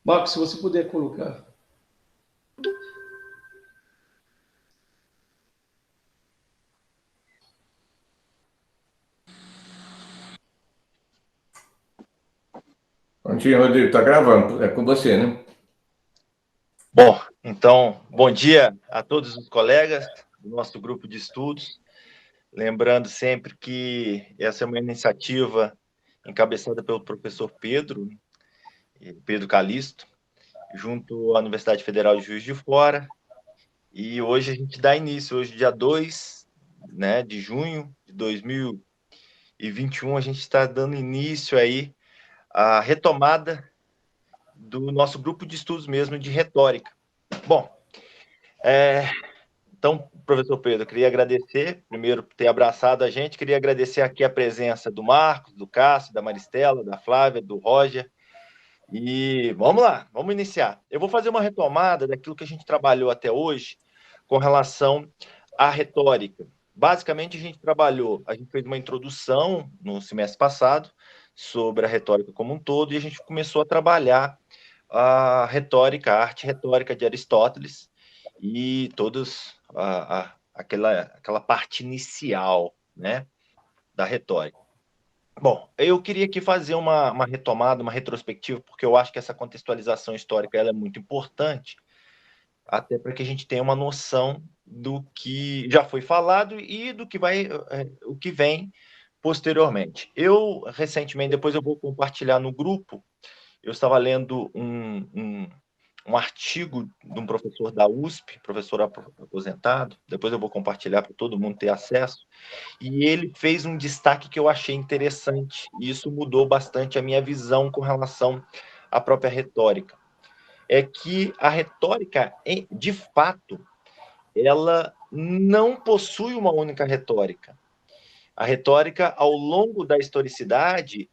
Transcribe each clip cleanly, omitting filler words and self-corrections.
Marcos, se você puder colocar. Prontinho, Rodrigo, tá gravando, é com você, né? Bom, então, bom dia a todos os colegas do nosso grupo de estudos. Lembrando sempre que essa é uma iniciativa encabeçada pelo professor Pedro Calixto, junto à Universidade Federal de Juiz de Fora. E hoje a gente dá início, hoje dia 2, né, de junho de 2021, a gente está dando início aí à retomada do nosso grupo de estudos mesmo de retórica. Bom, então, professor Pedro, eu queria agradecer, primeiro, por ter abraçado a gente, queria agradecer aqui a presença do Marcos, do Cássio, da Maristela, da Flávia, do Roger, e vamos lá, vamos iniciar. Eu vou fazer uma retomada daquilo que a gente trabalhou até hoje com relação à retórica. Basicamente, a gente fez uma introdução no semestre passado sobre a retórica como um todo, e a gente começou a trabalhar a retórica, a arte retórica de Aristóteles, e aquela parte inicial, né, da retórica. Bom, eu queria aqui fazer uma retomada, uma retrospectiva, porque eu acho que essa contextualização histórica ela é muito importante, até para que a gente tenha uma noção do que já foi falado e do que o que vem posteriormente. Eu, recentemente, depois eu vou compartilhar no grupo, eu estava lendo um artigo de um professor da USP, professor aposentado, depois eu vou compartilhar para todo mundo ter acesso, e ele fez um destaque que eu achei interessante, e isso mudou bastante a minha visão com relação à própria retórica. É que a retórica, de fato, ela não possui uma única retórica. A retórica, ao longo da historicidade,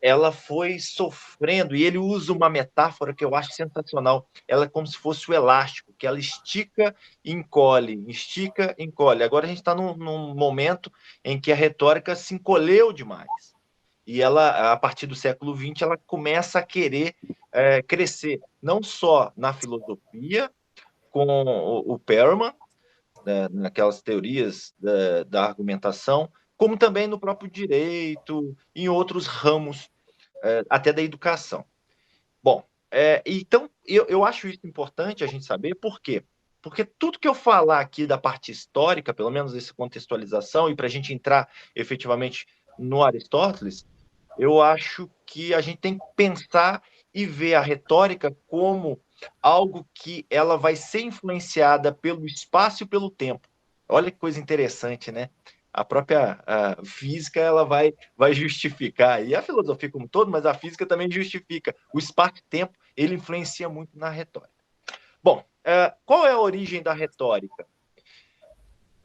ela foi sofrendo, e ele usa uma metáfora que eu acho sensacional. Ela é como se fosse o elástico, que ela estica e encolhe, estica e encolhe. Agora a gente está num momento em que a retórica se encolheu demais. E ela, a partir do século XX, ela começa a querer crescer, não só na filosofia, com o Perelman, né, naquelas teorias da argumentação, como também no próprio direito, em outros ramos, até da educação. Bom, então, eu acho isso importante a gente saber, por quê? Porque tudo que eu falar aqui da parte histórica, pelo menos essa contextualização, e para a gente entrar efetivamente no Aristóteles, eu acho que a gente tem que pensar e ver a retórica como algo que ela vai ser influenciada pelo espaço e pelo tempo. Olha que coisa interessante, né? A própria física ela vai justificar, e a filosofia como um todo, mas a física também justifica. O espaço e tempo ele influencia muito na retórica. Bom, qual é a origem da retórica?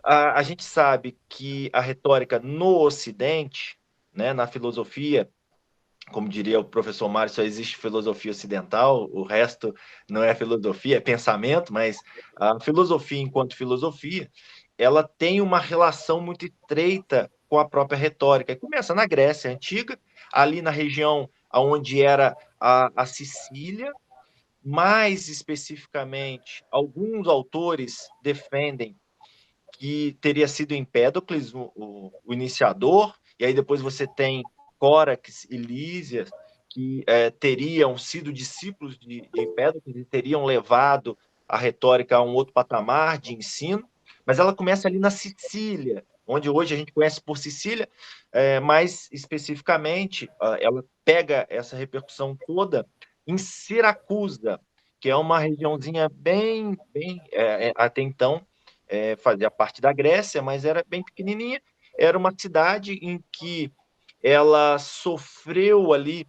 A gente sabe que a retórica no Ocidente, né, na filosofia, como diria o professor Mário, só existe filosofia ocidental, o resto não é filosofia, é pensamento, mas a filosofia, enquanto filosofia, ela tem uma relação muito estreita com a própria retórica. E começa na Grécia Antiga, ali na região onde era a Sicília, mais especificamente, alguns autores defendem que teria sido Empédocles o iniciador, e aí depois você tem Córax e Lísias, que teriam sido discípulos de Empédocles e teriam levado a retórica a um outro patamar de ensino, mas ela começa ali na Sicília, onde hoje a gente conhece por Sicília, mais especificamente, ela pega essa repercussão toda em Siracusa, que é uma regiãozinha bem até então, fazia parte da Grécia, mas era bem pequenininha. Era uma cidade em que ela sofreu ali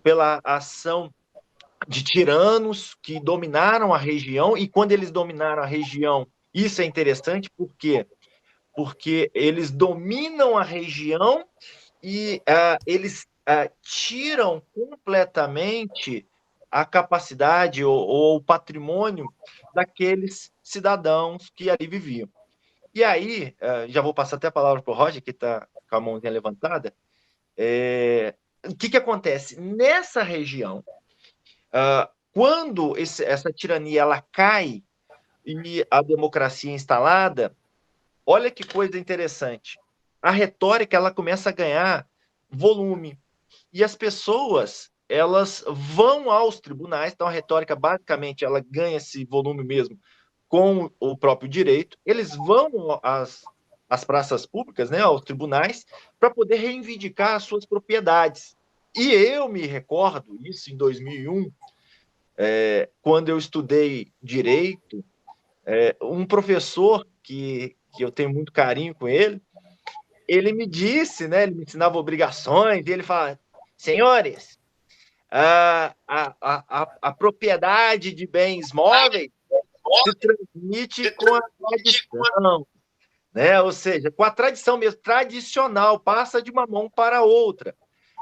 pela ação de tiranos que dominaram a região, e quando eles dominaram a região, isso é interessante, por quê? Porque eles dominam a região e eles tiram completamente a capacidade ou o patrimônio daqueles cidadãos que ali viviam. E aí, já vou passar até a palavra para o Roger, que está com a mãozinha levantada. O que acontece? Nessa região, Quando essa tirania ela cai e a democracia é instalada, olha que coisa interessante. A retórica ela começa a ganhar volume e as pessoas elas vão aos tribunais. Então a retórica basicamente ela ganha esse volume mesmo com o próprio direito. Eles vão às praças públicas, né, aos tribunais, para poder reivindicar as suas propriedades. E eu me recordo isso em 2001, quando eu estudei direito, um professor que eu tenho muito carinho com ele me disse, né, ele me ensinava obrigações, e ele fala, senhores, a propriedade de bens móveis se transmite com a tradição, né? Ou seja, com a tradição mesmo, tradicional, passa de uma mão para outra.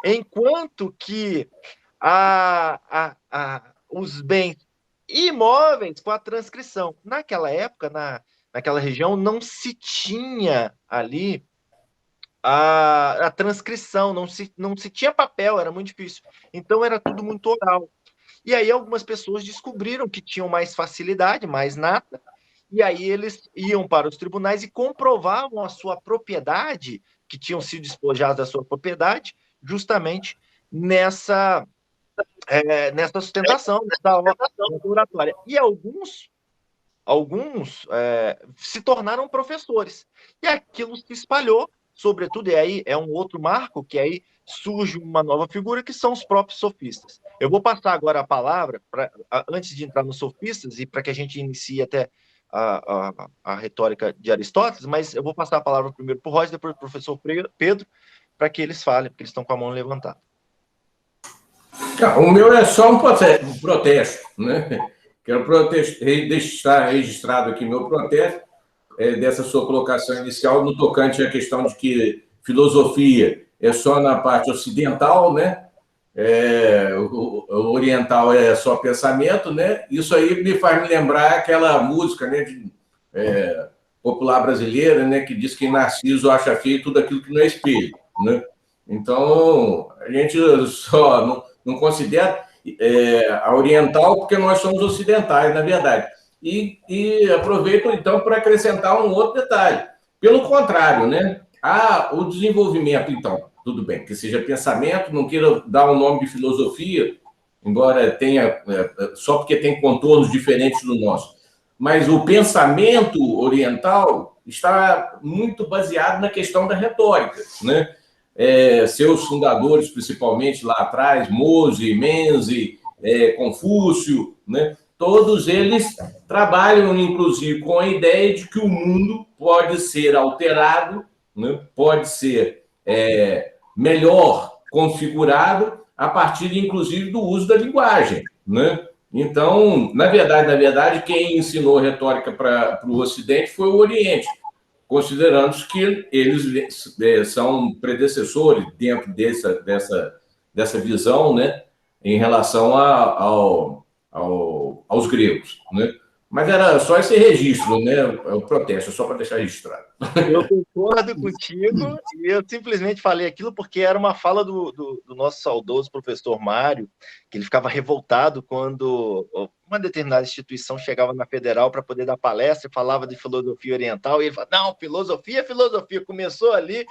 Enquanto que os bens imóveis com a transcrição. Naquela época, naquela região, não se tinha ali a transcrição, não se tinha papel, era muito difícil. Então, era tudo muito oral. E aí, algumas pessoas descobriram que tinham mais facilidade, mais nata, e aí eles iam para os tribunais e comprovavam a sua propriedade, que tinham sido despojados da sua propriedade, justamente nessa sustentação, nessa oratória. E alguns se tornaram professores. E aquilo se espalhou, sobretudo, e aí é um outro marco, que aí surge uma nova figura, que são os próprios sofistas. Eu vou passar agora a palavra, antes de entrar nos sofistas, e para que a gente inicie até a retórica de Aristóteles, mas eu vou passar a palavra primeiro para o Roger, depois para o professor Pedro, para que eles falem, porque eles estão com a mão levantada. O meu é só um protesto, né? Quero deixar registrado aqui meu protesto dessa sua colocação inicial no tocante à questão de que filosofia é só na parte ocidental, né? O oriental é só pensamento, né? Isso aí me faz me lembrar aquela música, né, popular brasileira, né, que diz que Narciso acha feio tudo aquilo que não é espelho, né? Então, a gente só não considera a oriental porque nós somos ocidentais, na verdade. E aproveito, então, para acrescentar um outro detalhe. Pelo contrário, né? O desenvolvimento, então, tudo bem, que seja pensamento, não queira dar o nome de filosofia, embora tenha, só porque tem contornos diferentes do nosso. Mas o pensamento oriental está muito baseado na questão da retórica, né? Seus fundadores, principalmente lá atrás, Mozi, Menzi, Confúcio, né? Todos eles trabalham, inclusive, com a ideia de que o mundo pode ser alterado, né? Pode ser melhor configurado a partir, inclusive, do uso da linguagem, né? Então, na verdade, quem ensinou retórica para o Ocidente foi o Oriente, considerando que eles são predecessores dentro dessa visão, né, em relação aos gregos, né? Mas era só esse registro, né, o protesto, só para deixar registrado. Eu concordo contigo, e eu simplesmente falei aquilo porque era uma fala do nosso saudoso professor Mário, que ele ficava revoltado quando uma determinada instituição chegava na Federal para poder dar palestra e falava de filosofia oriental, e ele falava, não, filosofia. Começou ali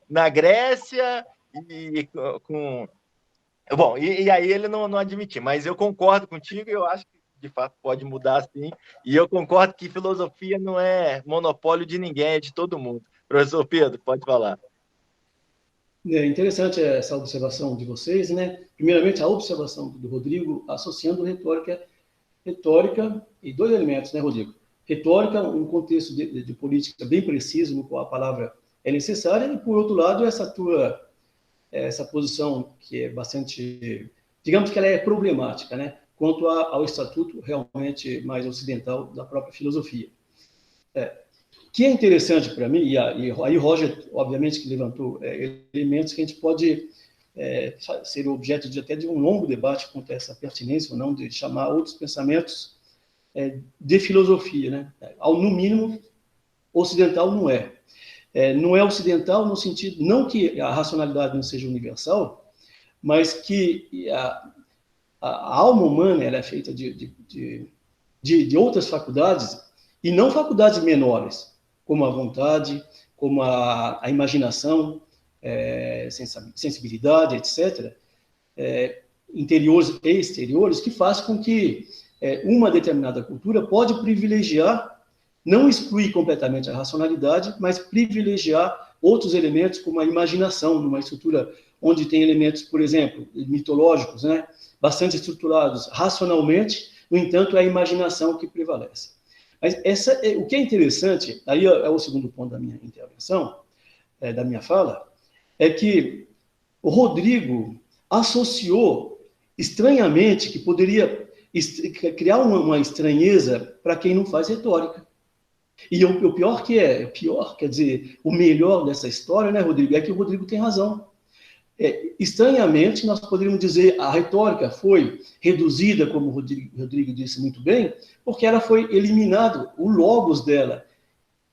na Grécia e com... Bom, e aí ele não admitiu, mas eu concordo contigo e eu acho que de fato pode mudar sim, e eu concordo que filosofia não é monopólio de ninguém, é de todo mundo. Professor Pedro, pode falar. É interessante essa observação de vocês, né? Primeiramente, a observação do Rodrigo associando retórica e dois elementos, né, Rodrigo? Retórica, um contexto de política bem preciso, no qual a palavra é necessária, e, por outro lado, essa posição que é bastante, digamos que ela é problemática, né? Quanto ao estatuto realmente mais ocidental da própria filosofia. Que é interessante para mim, e aí Roger, obviamente, que levantou elementos que a gente pode ser objeto até de um longo debate quanto a essa pertinência ou não de chamar outros pensamentos de filosofia, né? No mínimo, ocidental não é. Não é ocidental no sentido, não que a racionalidade não seja universal, mas que a alma humana ela é feita de outras faculdades, e não faculdades menores, como a vontade, como a imaginação, sensibilidade, etc., interiores e exteriores, que faz com que uma determinada cultura pode privilegiar, não excluir completamente a racionalidade, mas privilegiar outros elementos, como a imaginação, numa estrutura onde tem elementos, por exemplo, mitológicos, né, bastante estruturados racionalmente, no entanto, é a imaginação que prevalece. Mas o que é interessante, aí é o segundo ponto da minha intervenção, da minha fala, é que o Rodrigo associou estranhamente que poderia criar uma estranheza para quem não faz retórica. E o pior quer dizer, o melhor dessa história, né, Rodrigo, é que o Rodrigo tem razão. Estranhamente, nós poderíamos dizer a retórica foi reduzida, como o Rodrigo disse muito bem, porque ela foi eliminado, o logos dela.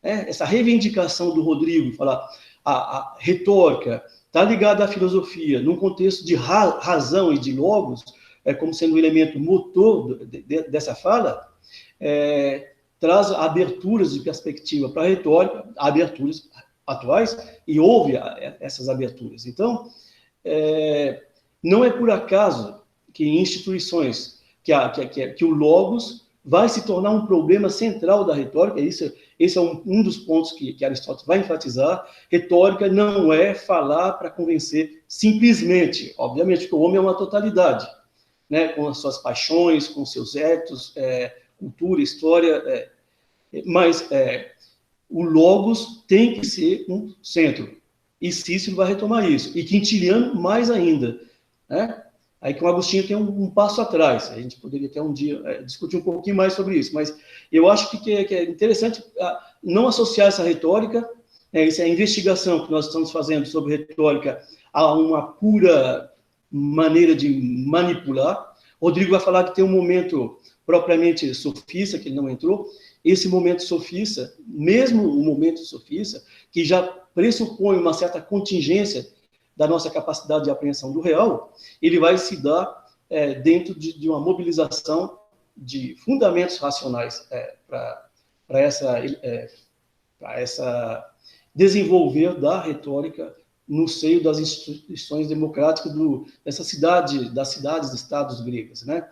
Essa reivindicação do Rodrigo, falar a retórica está ligada à filosofia, num contexto de razão e de logos, como sendo um elemento motor dessa fala, traz aberturas de perspectiva para a retórica, aberturas atuais, e houve essas aberturas. Então, não é por acaso que em instituições que o logos vai se tornar um problema central da retórica. Esse é um dos pontos que Aristóteles vai enfatizar. Retórica não é falar para convencer simplesmente, obviamente, porque o homem é uma totalidade, né, com as suas paixões, com seus etos, cultura, história, mas o logos tem que ser um centro. E Cícero vai retomar isso. E Quintiliano, mais ainda. Né? Aí que o Agostinho tem um passo atrás. A gente poderia até um dia discutir um pouquinho mais sobre isso. Mas eu acho que é interessante não associar essa retórica, essa investigação que nós estamos fazendo sobre retórica, a uma pura maneira de manipular. Rodrigo vai falar que tem um momento propriamente sofista, que ele não entrou. Esse momento sofista, mesmo o momento sofista, que já pressupõe uma certa contingência da nossa capacidade de apreensão do real, ele vai se dar dentro de uma mobilização de fundamentos racionais para essa desenvolver da retórica no seio das instituições democráticas das cidades-estados gregas, né?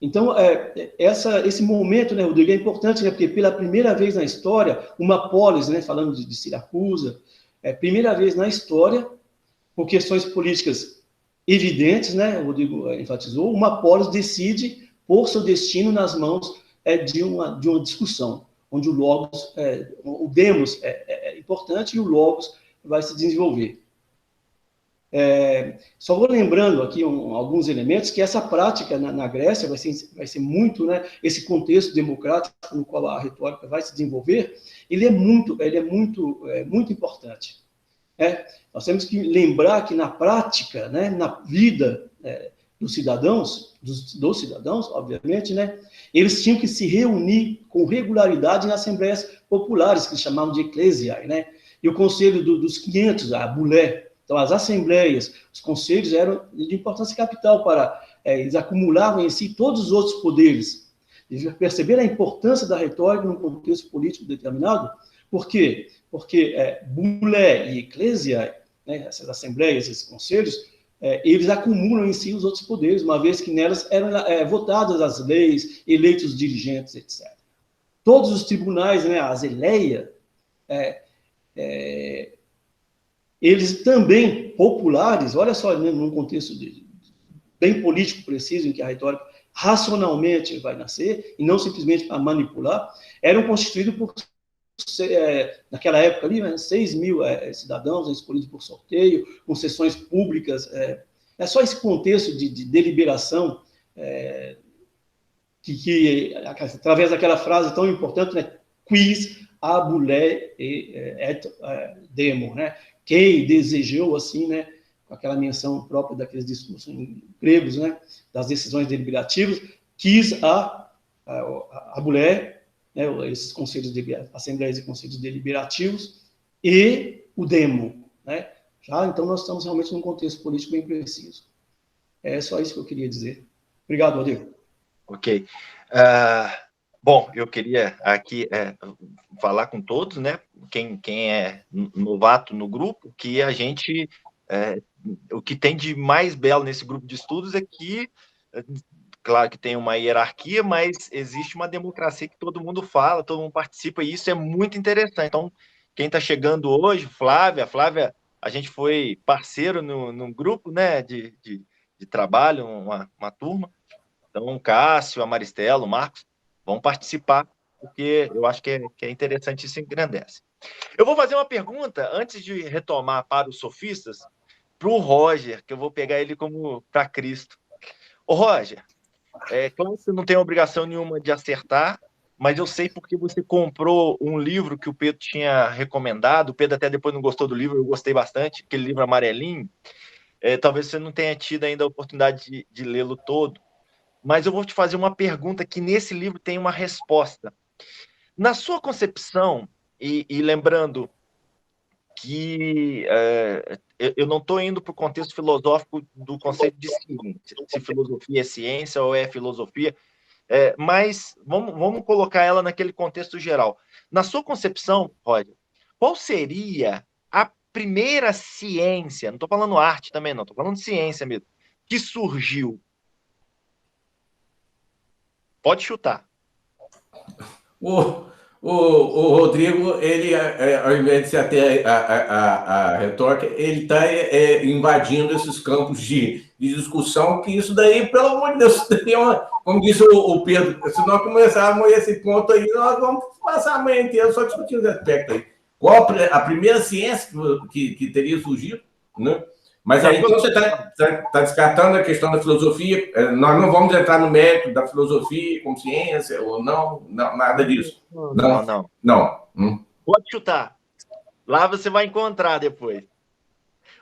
Então, esse momento, né, Rodrigo, é importante, né, porque pela primeira vez na história, uma polis, né, falando de Siracusa, primeira vez na história, por questões políticas evidentes, né, o Rodrigo enfatizou, uma polis decide pôr seu destino nas mãos de uma discussão, onde o logos, o demos é importante e o logos vai se desenvolver. Só vou lembrando aqui alguns elementos que essa prática na Grécia vai ser muito, né, esse contexto democrático no qual a retórica vai se desenvolver, ele é muito importante. Nós temos que lembrar que na prática, né, na vida dos cidadãos, obviamente, né, eles tinham que se reunir com regularidade em assembleias populares, que chamavam de ecclesiae, né, e o conselho dos 500, a bulé. Então, as assembleias, os conselhos eram de importância capital para... eles acumulavam em si todos os outros poderes. E perceber a importância da retórica num contexto político determinado. Por quê? Porque bulé e eclésia, né, essas assembleias, esses conselhos, eles acumulam em si os outros poderes, uma vez que nelas eram votadas as leis, eleitos os dirigentes, etc. Todos os tribunais, né, a Assemblea, eles também, populares, olha só, né, num contexto bem político preciso, em que a retórica racionalmente vai nascer, e não simplesmente para manipular, eram constituídos por, naquela época ali, né, 6 mil cidadãos escolhidos por sorteio, com sessões públicas. É só esse contexto de deliberação que, através daquela frase tão importante, né, quis abulé et demo, né? Quem desejou, assim, né, com aquela menção própria daqueles discursos gregos, né, das decisões deliberativas, quis a bulé, né, esses conselhos de assembleias e conselhos deliberativos, e o demo, né, Tá? Então, nós estamos realmente num contexto político bem preciso. É só isso que eu queria dizer. Obrigado, Rodrigo. Ok. Bom, eu queria aqui falar com todos, né? Quem é novato no grupo, que a gente... o que tem de mais belo nesse grupo de estudos é que, claro que tem uma hierarquia, mas existe uma democracia que todo mundo fala, todo mundo participa, e isso é muito interessante. Então, quem está chegando hoje, Flávia, a gente foi parceiro num grupo, né, de trabalho, uma turma. Então, o Cássio, a Maristela, o Marcos vão participar, porque eu acho que é interessante, isso engrandece. Eu vou fazer uma pergunta, antes de retomar para os sofistas, para o Roger, que eu vou pegar ele como para Cristo. Ô, Roger, como você não tem obrigação nenhuma de acertar, mas eu sei porque você comprou um livro que o Pedro tinha recomendado, o Pedro até depois não gostou do livro, eu gostei bastante, aquele livro amarelinho, talvez você não tenha tido ainda a oportunidade de lê-lo todo, mas eu vou te fazer uma pergunta que nesse livro tem uma resposta. Na sua concepção, e lembrando que eu não estou indo para o contexto filosófico do conceito de ciência, se filosofia é ciência ou é filosofia, mas vamos colocar ela naquele contexto geral. Na sua concepção, Roger, qual seria a primeira ciência, não estou falando arte também não, estou falando ciência mesmo, que surgiu? Pode chutar. O Rodrigo, ele, ao invés de se ater a retórica, ele está invadindo esses campos de discussão, que isso daí, pelo amor de Deus, isso daí como disse o Pedro, se nós começarmos esse ponto aí, nós vamos passar a manhã inteira só discutindo esse aspecto aí. Qual a primeira ciência que teria surgido, né? Mas aí, então, você está descartando a questão da filosofia. Nós não vamos entrar no mérito da filosofia como ciência ou não, nada disso. Não. Pode chutar. Lá você vai encontrar depois.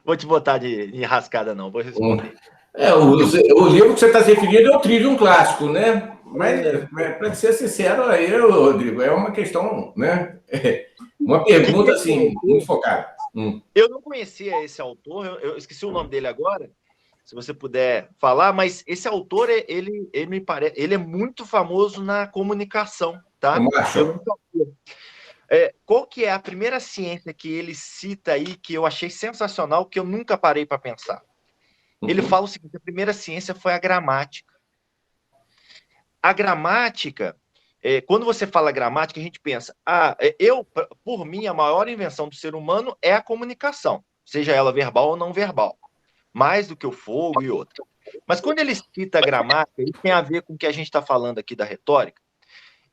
Vou te botar de enrascada, não. Vou responder. O livro que você está se referindo é o Trivium Clássico, né? Mas, para ser sincero, aí, Rodrigo, é uma questão, né? Uma pergunta, assim, muito focada. Eu não conhecia esse autor, eu esqueci o nome dele agora, se você puder falar, mas esse autor, ele me parece, ele é muito famoso na comunicação, tá? Qual que é a primeira ciência que ele cita aí, que eu achei sensacional, que eu nunca parei para pensar? Ele fala o seguinte, a primeira ciência foi a gramática. A gramática... quando você fala gramática, a gente pensa, por mim, a maior invenção do ser humano é a comunicação, seja ela verbal ou não verbal, mais do que o fogo e outra. Mas quando ele cita a gramática, isso tem a ver com o que a gente está falando aqui da retórica,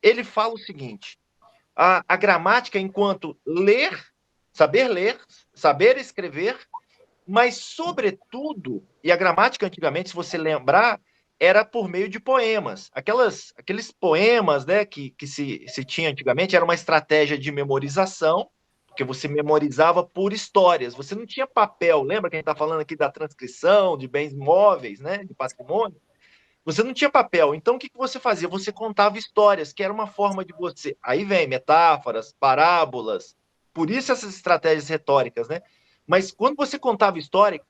ele fala o seguinte, a gramática enquanto saber escrever, mas sobretudo, e a gramática antigamente, se você lembrar, era por meio de poemas. Aqueles poemas, né, que se tinha antigamente, era uma estratégia de memorização, porque você memorizava por histórias. Você não tinha papel. Lembra que a gente está falando aqui da transcrição, de bens móveis, né, de patrimônio? Você não tinha papel. Então, o que você fazia? Você contava histórias, que era uma forma de você... Aí vem metáforas, parábolas. Por isso essas estratégias retóricas, né? Mas quando você contava história,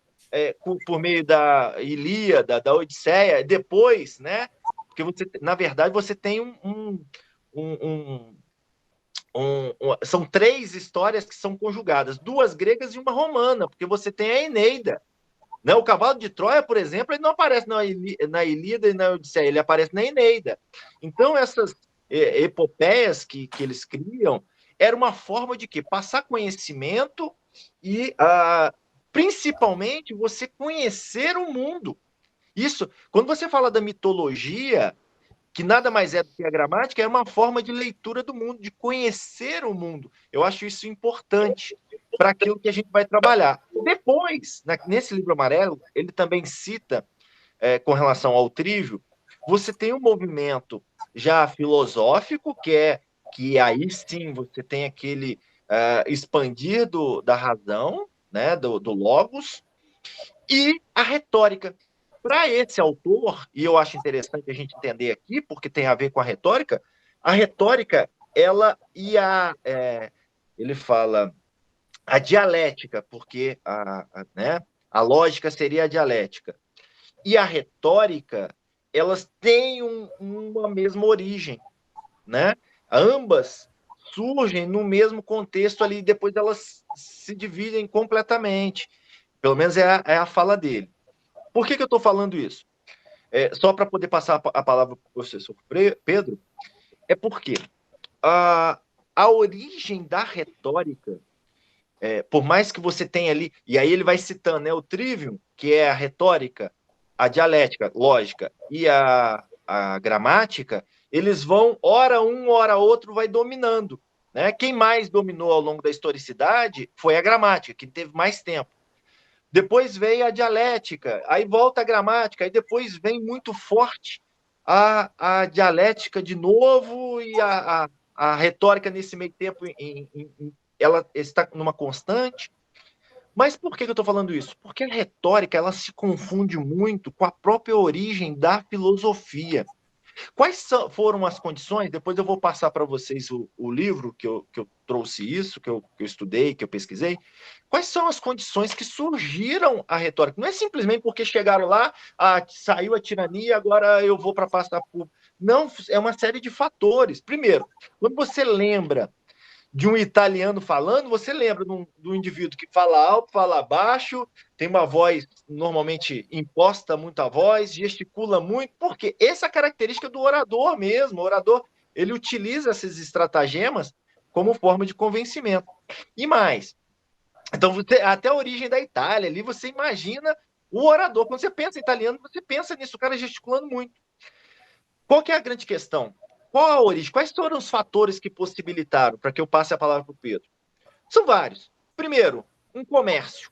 por meio da Ilíada, da Odisseia, depois, né? Porque você, na verdade, você tem são 3 histórias que são conjugadas, 2 gregas e uma romana, porque você tem a Eneida. Né? O cavalo de Troia, por exemplo, ele não aparece na Ilíada e na Odisseia, ele aparece na Eneida. Então, essas epopeias que eles criam era uma forma de quê? Passar conhecimento e, principalmente, você conhecer o mundo. Isso, quando você fala da mitologia, que nada mais é do que a gramática, é uma forma de leitura do mundo, de conhecer o mundo. Eu acho isso importante para aquilo que a gente vai trabalhar. Depois, nesse livro amarelo, ele também cita, com relação ao Trívio, você tem um movimento já filosófico, que aí sim você tem aquele expandir da razão, né, do logos, e a retórica. Para esse autor, e eu acho interessante a gente entender aqui, porque tem a ver com a retórica, ela ia... ele fala... a dialética, porque a lógica seria a dialética, e a retórica, elas têm uma mesma origem, né? Ambas surgem no mesmo contexto ali, depois elas se dividem completamente. Pelo menos é a fala dele. Por que eu estou falando isso? Só para poder passar a palavra para o professor Pedro, é porque a origem da retórica, por mais que você tenha ali, e aí ele vai citando, né, o trivium, que é a retórica, a dialética, lógica, e a gramática, eles vão, ora um, ora outro, vai dominando. Né? Quem mais dominou ao longo da historicidade foi a gramática, que teve mais tempo. Depois veio a dialética, aí volta a gramática, aí depois vem muito forte a dialética de novo, e a retórica nesse meio tempo ela está numa constante. Mas por que eu estou falando isso? Porque a retórica ela se confunde muito com a própria origem da filosofia. Quais foram as condições? Depois eu vou passar para vocês o livro que eu trouxe isso, que eu estudei, que eu pesquisei. Quais são as condições que surgiram a retórica? Não é simplesmente porque chegaram lá, saiu a tirania, agora eu vou para a pasta pública. Não, é uma série de fatores. Primeiro, quando você lembra de um italiano falando, você lembra do indivíduo que fala alto, fala baixo, tem uma voz normalmente imposta muito a voz, gesticula muito, porque essa é a característica do orador mesmo. O orador, ele utiliza esses estratagemas como forma de convencimento. E mais, então até a origem da Itália, ali você imagina o orador. Quando você pensa em italiano, você pensa nisso, o cara gesticulando muito. Qual que é a grande questão? Qual a origem? Quais foram os fatores que possibilitaram, para que eu passe a palavra para o Pedro? São vários. Primeiro, um comércio.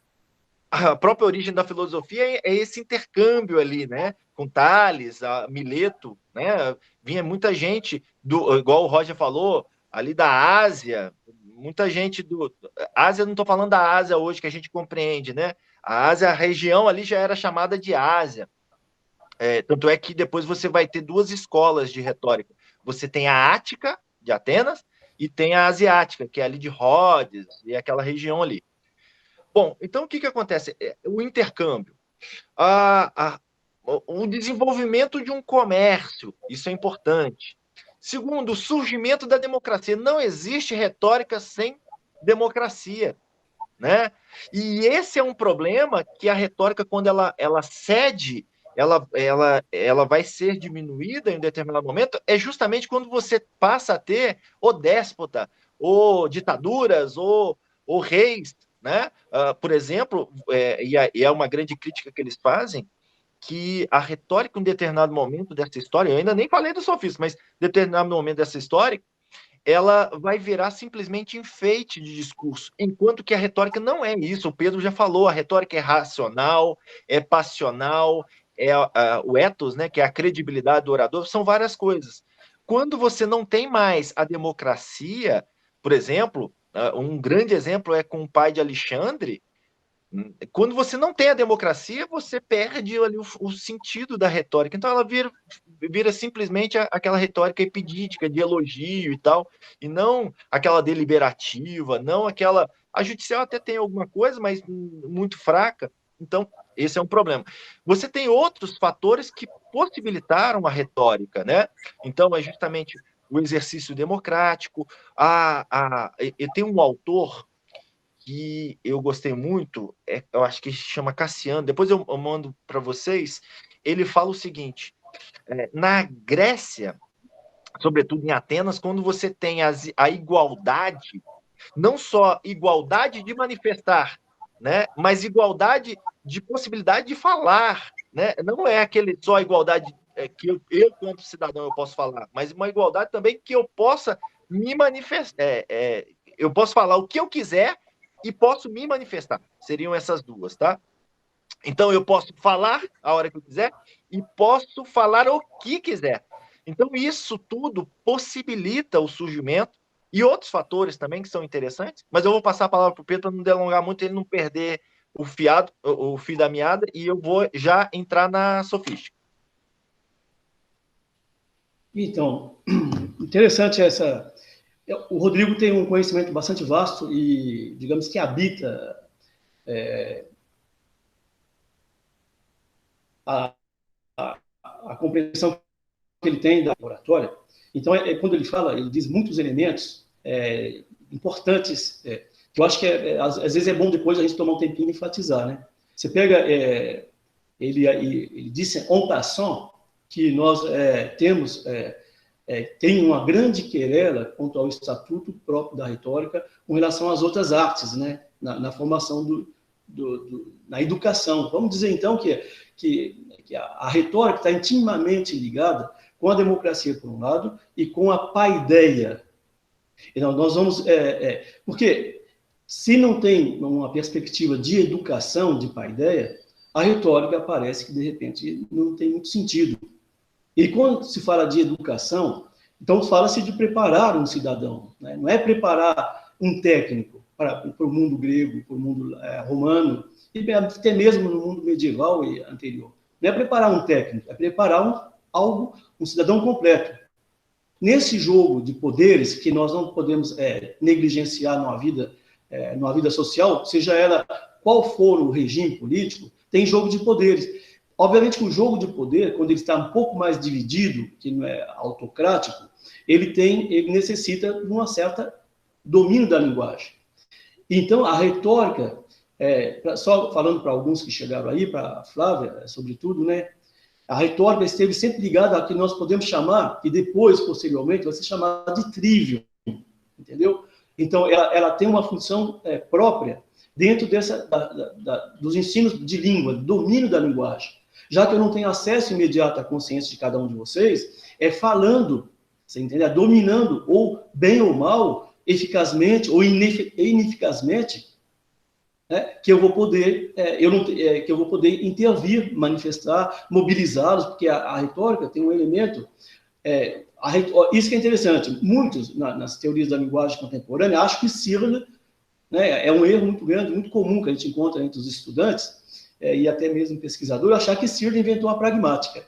A própria origem da filosofia é esse intercâmbio ali, né? Com Tales, Mileto, né? Vinha muita gente, igual o Roger falou, ali da Ásia, muita gente do... Ásia, não estou falando da Ásia hoje, que a gente compreende, né? A Ásia, a região ali já era chamada de Ásia. Tanto é que depois você vai ter duas escolas de retórica. Você tem a Ática, de Atenas, e tem a Asiática, que é ali de Rhodes, e aquela região ali. Bom, então o que acontece? O intercâmbio. O desenvolvimento de um comércio, isso é importante. Segundo, o surgimento da democracia. Não existe retórica sem democracia. Né? E esse é um problema que a retórica, quando ela cede, ela vai ser diminuída em um determinado momento, é justamente quando você passa a ter o déspota, ou ditaduras, ou reis. Né? Por exemplo, e é uma grande crítica que eles fazem, que a retórica, em um determinado momento dessa história, eu ainda nem falei do sofismo, mas em determinado momento dessa história, ela vai virar simplesmente enfeite de discurso, enquanto que a retórica não é isso. O Pedro já falou, a retórica é racional, é passional, o ethos, né, que é a credibilidade do orador, são várias coisas. Quando você não tem mais a democracia, por exemplo, um grande exemplo é com o pai de Alexandre. Quando você não tem a democracia, você perde ali o sentido da retórica. Então ela vira simplesmente aquela retórica epidídica, de elogio e tal, e não aquela deliberativa, não aquela... A judicial até tem alguma coisa, mas muito fraca. Então, esse é um problema. Você tem outros fatores que possibilitaram a retórica, né? Então, é justamente o exercício democrático. E tem um autor que eu gostei muito, eu acho que se chama Cassiano, depois eu mando para vocês. Ele fala o seguinte: na Grécia, sobretudo em Atenas, quando você tem a igualdade, não só igualdade de manifestar, né, mas igualdade de possibilidade de falar, né? Não é aquele só igualdade que eu quanto cidadão eu posso falar, mas uma igualdade também que eu possa me manifestar, eu posso falar o que eu quiser e posso me manifestar. Seriam essas duas, tá? Então, eu posso falar a hora que eu quiser e posso falar o que quiser. Então, isso tudo possibilita o surgimento e outros fatores também que são interessantes, mas eu vou passar a palavra para o Pedro para não delongar muito, ele não perder o fio da meada, e eu vou já entrar na sofística. Então, interessante essa O Rodrigo tem um conhecimento bastante vasto e, digamos que habita a, a compreensão que ele tem da oratória. Então, quando ele fala, ele diz muitos elementos importantes, que eu acho que às vezes é bom depois a gente tomar um tempinho e enfatizar, né? Você pega, ele disse en passant que nós temos tem uma grande querela quanto ao estatuto próprio da retórica com relação às outras artes, né? Na formação na educação. Vamos dizer, então, que a retórica está intimamente ligada com a democracia, por um lado, e com a paideia. Então, nós vamos... porque se não tem uma perspectiva de educação, de paideia, a retórica parece que, de repente, não tem muito sentido. E quando se fala de educação, então fala-se de preparar um cidadão, né? Não é preparar um técnico para o mundo grego, para o mundo romano, e até mesmo no mundo medieval e anterior. Não é preparar um técnico, é preparar um cidadão completo. Nesse jogo de poderes, que nós não podemos negligenciar numa vida social, seja ela qual for o regime político, tem jogo de poderes. Obviamente que o jogo de poder, quando ele está um pouco mais dividido, que não é autocrático, ele necessita de uma certa domínio da linguagem. Então, a retórica, só falando para alguns que chegaram aí, para a Flávia, sobretudo, né? A retórica esteve sempre ligada a que nós podemos chamar, e depois, posteriormente, vai ser chamada de trivium, entendeu? Então, ela tem uma função própria dentro dos ensinos de língua, domínio da linguagem. Já que eu não tenho acesso imediato à consciência de cada um de vocês, falando, você entende? Dominando, ou bem ou mal, eficazmente ou ineficazmente, que eu vou poder, que eu vou poder intervir, manifestar, mobilizá-los, porque a retórica tem um elemento. Isso que é interessante. Muitos, nas teorias da linguagem contemporânea, acham que Searle, né, é um erro muito grande, muito comum que a gente encontra entre os estudantes, e até mesmo pesquisadores, achar que Searle inventou a pragmática.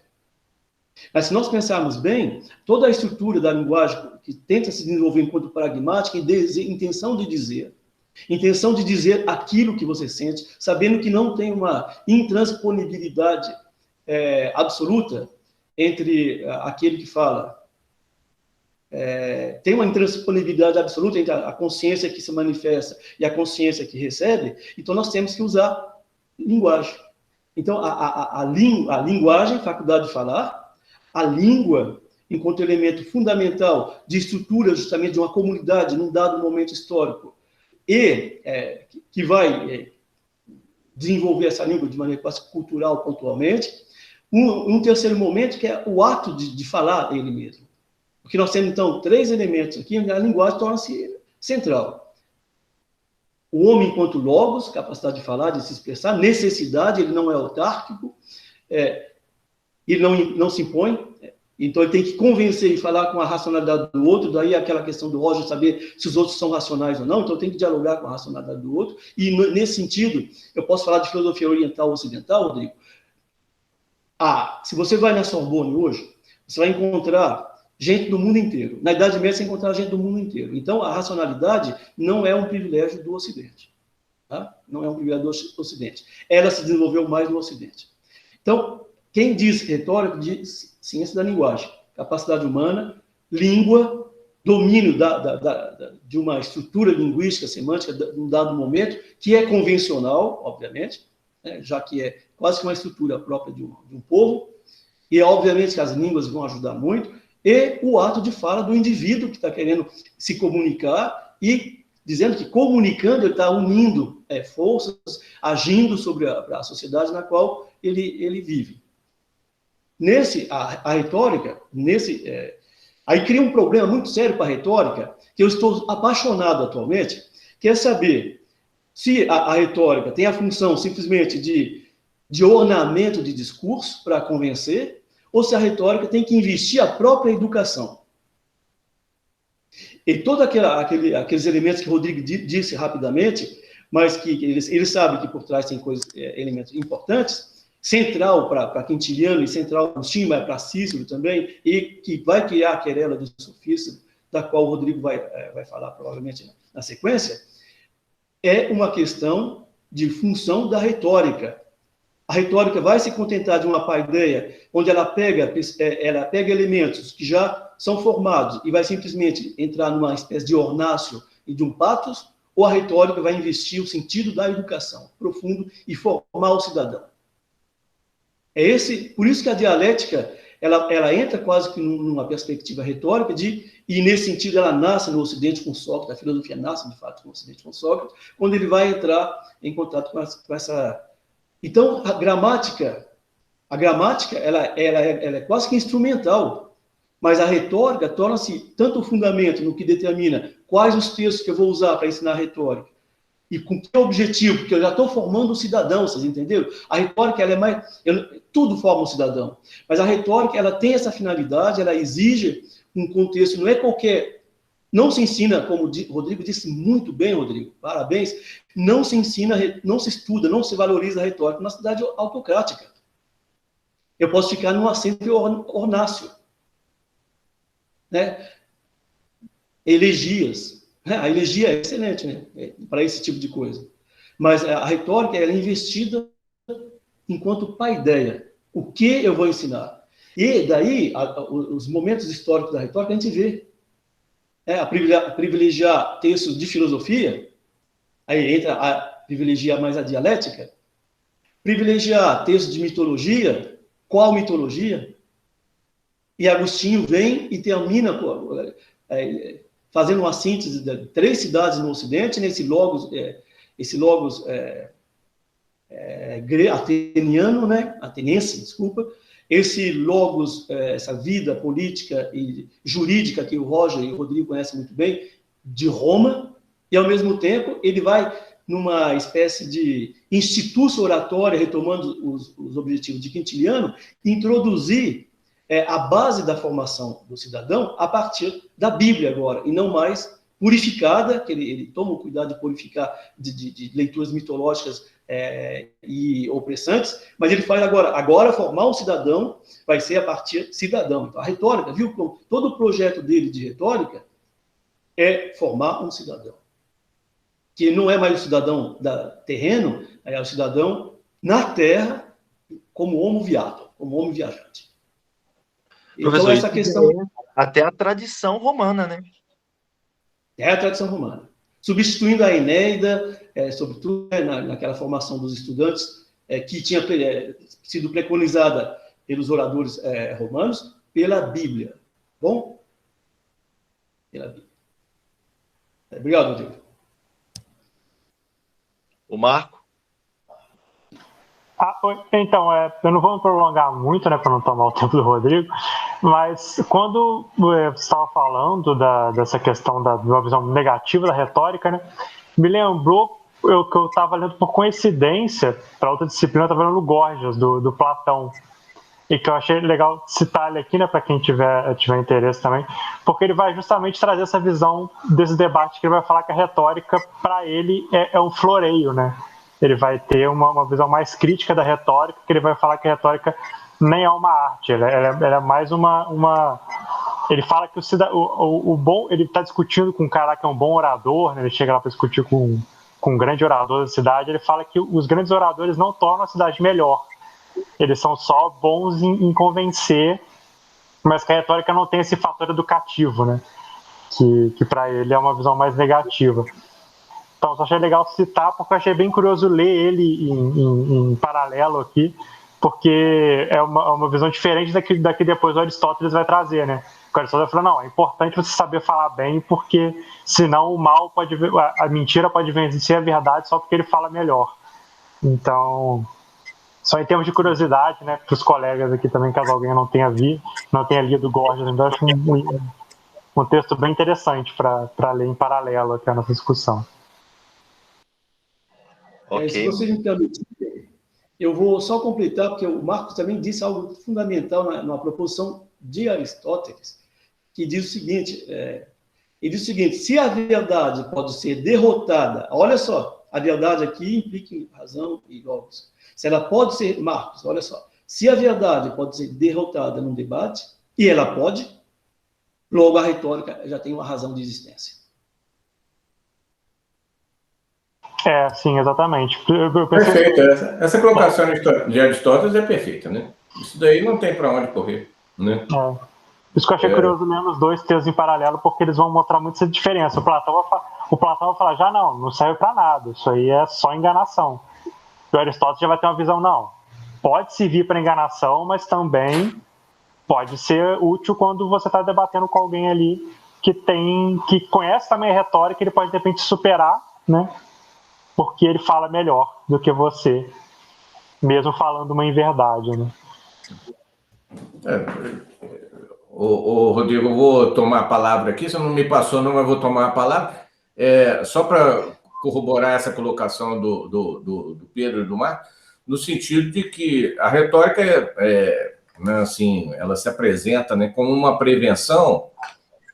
Mas se nós pensarmos bem, toda a estrutura da linguagem que tenta se desenvolver enquanto pragmática, intenção de dizer aquilo que você sente, sabendo que não tem uma intransponibilidade absoluta entre aquele que fala. Tem uma intransponibilidade absoluta entre a consciência que se manifesta e a consciência que recebe, então nós temos que usar linguagem. Então, a linguagem, faculdade de falar, a língua, enquanto elemento fundamental de estrutura justamente de uma comunidade num dado momento histórico, e que vai desenvolver essa língua de maneira quase cultural pontualmente. Um terceiro momento que é o ato de falar ele mesmo. Porque nós temos, então, 3 elementos aqui, onde a linguagem torna-se central. O homem enquanto logos, capacidade de falar, de se expressar, necessidade, ele não é autárquico, ele não se impõe, então ele tem que convencer e falar com a racionalidade do outro, daí aquela questão do Roger saber se os outros são racionais ou não, então tem que dialogar com a racionalidade do outro, e nesse sentido, eu posso falar de filosofia oriental ou ocidental, Rodrigo. Se você vai na Sorbonne hoje, você vai encontrar gente do mundo inteiro. Na Idade Média, você encontrar gente do mundo inteiro. Então, a racionalidade não é um privilégio do Ocidente. Tá? Não é um privilégio do Ocidente. Ela se desenvolveu mais no Ocidente. Então, quem diz retórica diz ciência da linguagem, capacidade humana, língua, domínio de uma estrutura linguística, semântica, de um dado momento, que é convencional, obviamente, né, já que é quase que uma estrutura própria de um povo, e obviamente que as línguas vão ajudar muito, e o ato de fala do indivíduo que está querendo se comunicar e dizendo que comunicando ele está unindo forças, agindo sobre a sociedade na qual ele vive. A retórica, aí cria um problema muito sério para a retórica, que eu estou apaixonado atualmente, que é saber se a retórica tem a função simplesmente de ornamento de discurso para convencer, ou se a retórica tem que investir a própria educação. E todos aqueles elementos que o Rodrigo disse rapidamente, mas que ele sabe que por trás tem elementos importantes, central para Quintiliano e central para Cícero também, e que vai criar a querela dos sofistas da qual o Rodrigo vai falar provavelmente na sequência, é uma questão de função da retórica. A retórica vai se contentar de uma paideia onde ela pega elementos que já são formados e vai simplesmente entrar numa espécie de ornácio e de um patos, ou a retórica vai investir o sentido da educação profundo e formar o cidadão. Por isso que a dialética ela entra quase que numa perspectiva retórica e nesse sentido ela nasce no Ocidente com Sócrates, a filosofia nasce de fato no Ocidente com Sócrates, quando ele vai entrar em contato com essa. Então a gramática ela é quase que instrumental, mas a retórica torna-se tanto o fundamento no que determina quais os textos que eu vou usar para ensinar a retórica, e com que objetivo, porque eu já estou formando um cidadão, vocês entenderam? A retórica, ela é mais... tudo forma um cidadão, mas a retórica, ela tem essa finalidade, ela exige um contexto, não é qualquer... Não se ensina, como o Rodrigo disse muito bem, Rodrigo, parabéns, não se ensina, não se estuda, não se valoriza a retórica na cidade autocrática. Eu posso ficar num assento ornácio, né? Elegias. A elegia é excelente, né? Para esse tipo de coisa. Mas a retórica ela é investida enquanto paideia. O que eu vou ensinar? E daí, os momentos históricos da retórica, a gente vê. A privilegiar textos de filosofia, aí entra a privilegiar mais a dialética, privilegiar textos de mitologia, qual mitologia? E Agostinho vem e termina fazendo uma síntese de 3 cidades no Ocidente, nesse logos ateniano, né? Ateniense, desculpa, esse logos, essa vida política e jurídica que o Roger e o Rodrigo conhecem muito bem, de Roma, e ao mesmo tempo ele vai numa espécie de instituto oratória, retomando os objetivos de Quintiliano, introduzir a base da formação do cidadão a partir da Bíblia agora, e não mais purificada, que ele toma o cuidado de purificar de leituras mitológicas e opressantes, mas ele faz agora formar um cidadão vai ser a partir cidadão. Então, a retórica, viu? Todo o projeto dele de retórica é formar um cidadão, que não é mais o cidadão terreno, é o cidadão na terra como homo viator, como homem viajante. Professor, então, essa questão... Até a tradição romana, né? É a tradição romana. Substituindo a Enéida, sobretudo naquela formação dos estudantes, que tinha sido preconizada pelos oradores romanos, pela Bíblia. Bom? Pela Bíblia. Obrigado, Rodrigo. O Marco? Então, eu não vou me prolongar muito, né, para não tomar o tempo do Rodrigo, mas quando você estava falando dessa questão de uma visão negativa da retórica, né, me lembrou que eu estava lendo por coincidência, para outra disciplina, eu estava lendo Gorgias, do Platão, e que eu achei legal citar ele aqui, né, para quem tiver interesse também, porque ele vai justamente trazer essa visão desse debate, que ele vai falar que a retórica, para ele, é um floreio, né? Ele vai ter uma visão mais crítica da retórica, que ele vai falar que a retórica nem é uma arte, ela é mais uma... Ele fala que o bom... Ele está discutindo com um cara que é um bom orador, né? Ele chega lá para discutir com um grande orador da cidade, ele fala que os grandes oradores não tornam a cidade melhor, eles são só bons em convencer, mas que a retórica não tem esse fator educativo, né? Que para ele é uma visão mais negativa. Então, só achei legal citar, porque eu achei bem curioso ler ele em paralelo aqui, porque é uma visão diferente daqui depois o Aristóteles vai trazer, né? O Aristóteles vai falar, não, é importante você saber falar bem, porque senão o mal a mentira pode vencer a verdade só porque ele fala melhor. Então, só em termos de curiosidade, né, para os colegas aqui também, caso alguém não tenha lido Gorgias, então eu acho um texto bem interessante para ler em paralelo aqui a nossa discussão. Okay. Se vocês me permitirem, eu vou só completar, porque o Marcos também disse algo fundamental na proposição de Aristóteles, que diz o seguinte, ele diz o seguinte, se a verdade pode ser derrotada, olha só, a verdade aqui implica razão e logos, se ela pode ser, Marcos, olha só, se a verdade pode ser derrotada num debate, e ela pode, Logo, a retórica já tem uma razão de existência. Sim, exatamente. Perfeito. Essa colocação de Aristóteles é perfeita, né? Isso daí não tem para onde correr, né? Isso que eu achei curioso mesmo, os dois textos em paralelo, porque eles vão mostrar muito essa diferença. O Platão vai falar, já não serve para nada, isso aí é só enganação. E o Aristóteles já vai ter uma visão, não, pode servir para enganação, mas também pode ser útil quando você está debatendo com alguém ali que conhece também a retórica, ele pode de repente superar, né? Porque ele fala melhor do que você, mesmo falando uma inverdade, né? Rodrigo, eu vou tomar a palavra aqui, você não me passou não, mas vou tomar a palavra. Só para corroborar essa colocação do Pedro e do Marco, no sentido de que a retórica, né, assim, ela se apresenta, né, como uma prevenção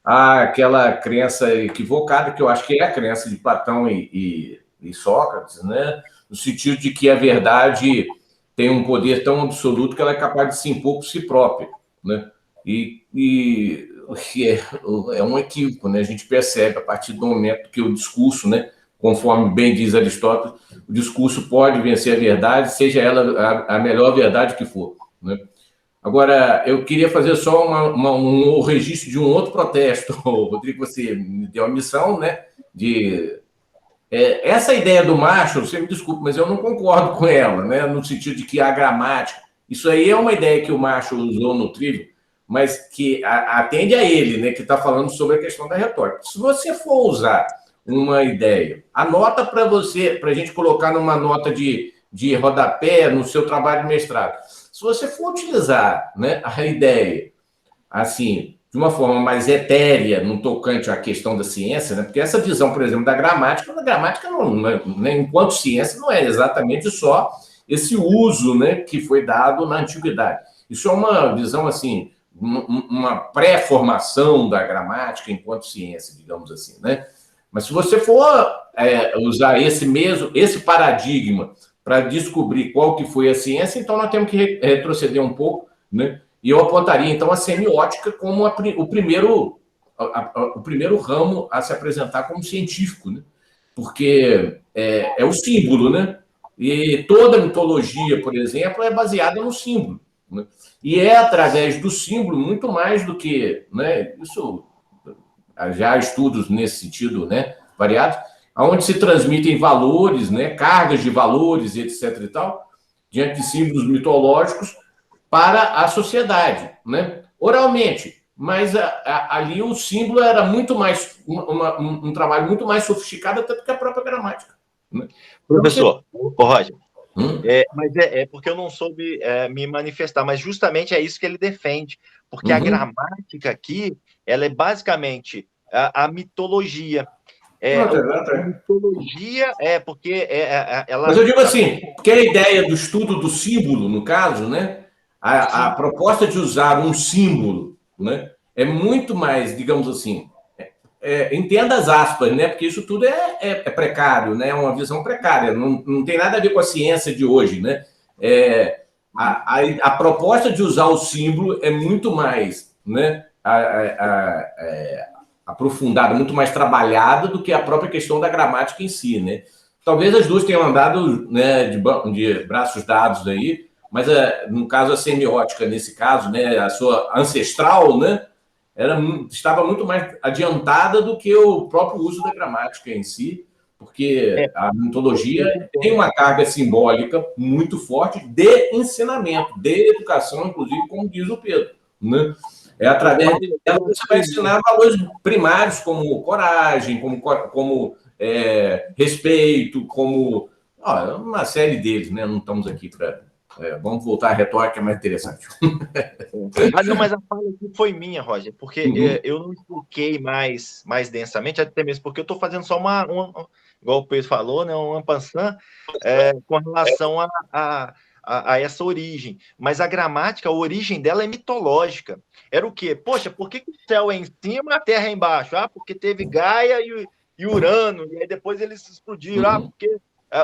àquela crença equivocada, que eu acho que é a crença de Platão e Sócrates, né, no sentido de que a verdade tem um poder tão absoluto que ela é capaz de se impor por si própria, né? E é um equívoco, né? A gente percebe a partir do momento que o discurso, né, conforme bem diz Aristóteles, o discurso pode vencer a verdade, seja ela a melhor verdade que for, né? Agora, eu queria fazer só um registro de um outro protesto. Rodrigo, você me deu a missão, né, de... essa ideia do macho, você me desculpe, mas eu não concordo com ela, né, no sentido de que a gramática... Isso aí é uma ideia que o macho usou no Trivium, mas que atende a ele, né, que está falando sobre a questão da retórica. Se você for usar uma ideia, anota para a gente colocar numa nota de rodapé no seu trabalho de mestrado. Se você for utilizar, né, a ideia assim, de uma forma mais etérea, no tocante à questão da ciência, né, porque essa visão, por exemplo, da gramática enquanto ciência, não é exatamente só esse uso, né, que foi dado na antiguidade. Isso é uma visão assim, uma pré-formação da gramática enquanto ciência, digamos assim, né? Mas se você for usar esse paradigma para descobrir qual que foi a ciência, então nós temos que retroceder um pouco, né? E eu apontaria, então, a semiótica como o primeiro ramo a se apresentar como científico, né? Porque é o símbolo, né? E toda mitologia, por exemplo, é baseada no símbolo, né? E é através do símbolo, muito mais do que... né, isso já há estudos nesse sentido, né, variados, onde se transmitem valores, né, cargas de valores, etc. e tal, diante de símbolos mitológicos, para a sociedade, né? Oralmente. Mas ali o símbolo era muito mais um trabalho muito mais sofisticado até do que a própria gramática, né? Professor, Roger, mas é porque eu não soube me manifestar, mas justamente é isso que ele defende, porque a gramática aqui, ela é basicamente a mitologia. A mitologia porque ela... Mas eu digo assim, porque a ideia do estudo do símbolo, no caso, né, a proposta de usar um símbolo, né, é muito mais, digamos assim, entenda as aspas, né, porque isso tudo é precário, né, é uma visão precária, não tem nada a ver com a ciência de hoje, né? A proposta de usar o símbolo é muito mais, né, aprofundada, muito mais trabalhada do que a própria questão da gramática em si, né? Talvez as duas tenham andado, né, de braços dados aí, mas no caso a semiótica, nesse caso, né, a sua ancestral, né, estava muito mais adiantada do que o próprio uso da gramática em si, porque a mitologia tem uma carga simbólica muito forte de ensinamento, de educação, inclusive, como diz o Pedro, né? Através dela você vai ensinar valores primários como coragem, como respeito, como uma série deles, né? Não estamos aqui para... vamos voltar à retórica, é mais interessante. Não, mas a fala aqui foi minha, Roger, porque eu não expliquei mais densamente, até mesmo porque eu estou fazendo só igual o Pedro falou, né, um ampassan com relação a essa origem. Mas a gramática, a origem dela é mitológica. Era o quê? Poxa, por que o céu é em cima e a terra é embaixo? Porque teve Gaia e Urano, e aí depois eles explodiram. Porque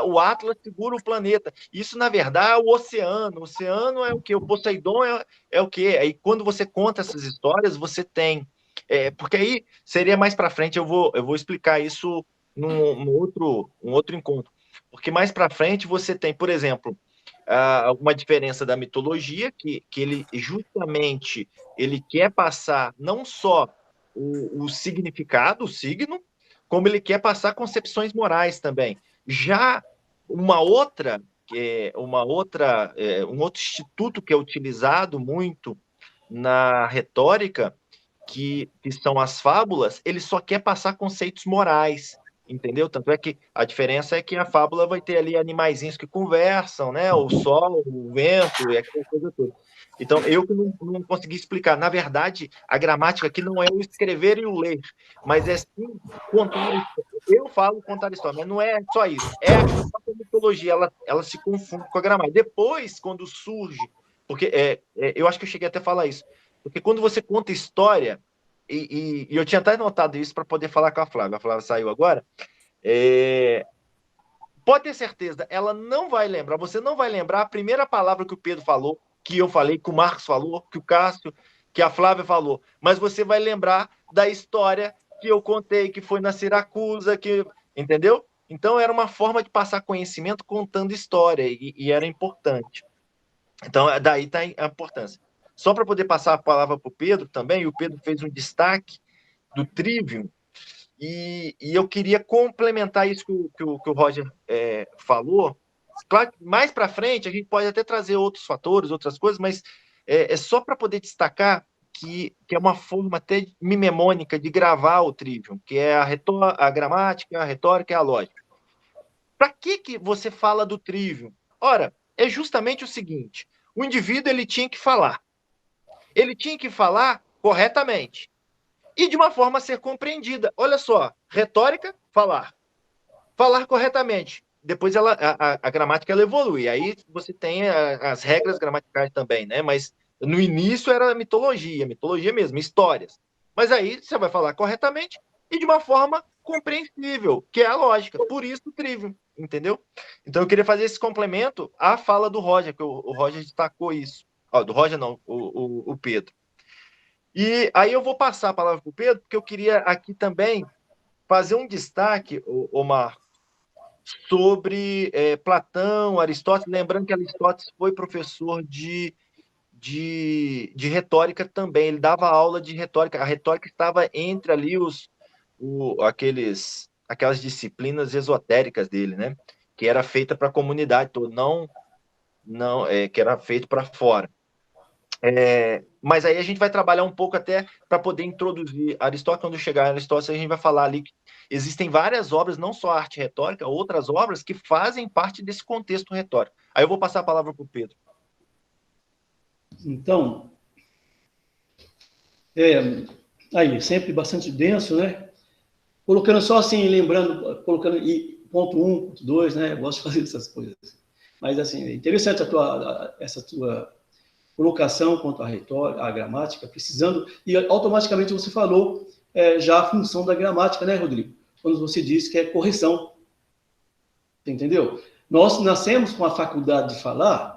o Atlas segura o planeta. Isso, na verdade, é o oceano. O oceano é o quê? O Poseidon é o quê? Aí, quando você conta essas histórias, você tem Porque aí seria mais para frente, eu vou explicar isso num outro encontro. Porque mais para frente você tem, por exemplo, uma diferença da mitologia, que ele justamente ele quer passar não só o significado, o signo, como ele quer passar concepções morais também. Já uma outra, um outro instituto que é utilizado muito na retórica, que são as fábulas, ele só quer passar conceitos morais, entendeu? Tanto é que a diferença é que a fábula vai ter ali animaizinhos que conversam, né? O sol, o vento, e aquela coisa toda. Então, eu que não consegui explicar. Na verdade, a gramática aqui não é o escrever e o ler, mas é sim contar a história. Eu falo contar a história, mas não é só isso. É a mitologia, ela se confunde com a gramática. Depois, quando surge, porque eu acho que eu cheguei até a falar isso, porque quando você conta história, e eu tinha até notado isso para poder falar com a Flávia saiu agora, pode ter certeza, ela não vai lembrar, você não vai lembrar a primeira palavra que o Pedro falou, que eu falei, que o Marcos falou, que o Cássio, que a Flávia falou, mas você vai lembrar da história que eu contei, que foi na Siracusa, entendeu? Então era uma forma de passar conhecimento contando história, e era importante. Então, daí está a importância. Só para poder passar a palavra para o Pedro também, o Pedro fez um destaque do Trivium, e eu queria complementar isso que o Roger falou. Claro que mais para frente a gente pode até trazer outros fatores, outras coisas, mas é só para poder destacar que é uma forma até mnemônica de gravar o Trivium, que é a gramática, a retórica e a lógica. Para que você fala do Trivium? Ora, é justamente o seguinte: o indivíduo ele tinha que falar. Ele tinha que falar corretamente e de uma forma a ser compreendida. Olha só, retórica, falar. Falar corretamente. Depois a gramática ela evolui. Aí você tem as regras gramaticais também, né? Mas no início era mitologia mesmo, histórias. Mas aí você vai falar corretamente e de uma forma compreensível, que é a lógica. Por isso o Trivium, entendeu? Então eu queria fazer esse complemento à fala do Roger, que o Roger destacou isso. Do Roger não, o Pedro. E aí eu vou passar a palavra para o Pedro, porque eu queria aqui também fazer um destaque, Omar, sobre Platão, Aristóteles, lembrando que Aristóteles foi professor de retórica também, ele dava aula de retórica, a retórica estava entre ali aquelas disciplinas esotéricas dele, né? Que era feita para a comunidade toda, não que era feito para fora. Mas aí a gente vai trabalhar um pouco até para poder introduzir Aristóteles. Quando chegar a Aristóteles, a gente vai falar ali que existem várias obras, não só a arte retórica, outras obras que fazem parte desse contexto retórico. Aí eu vou passar a palavra para o Pedro. Então, aí, sempre bastante denso, né? Colocando só assim, lembrando, colocando ponto 1, ponto 2, né? Eu gosto de fazer essas coisas. Mas, assim, é interessante essa tua colocação quanto à retórica, à gramática, precisando, e automaticamente você falou já a função da gramática, né, Rodrigo? Quando você disse que é correção. Entendeu? Nós nascemos com a faculdade de falar,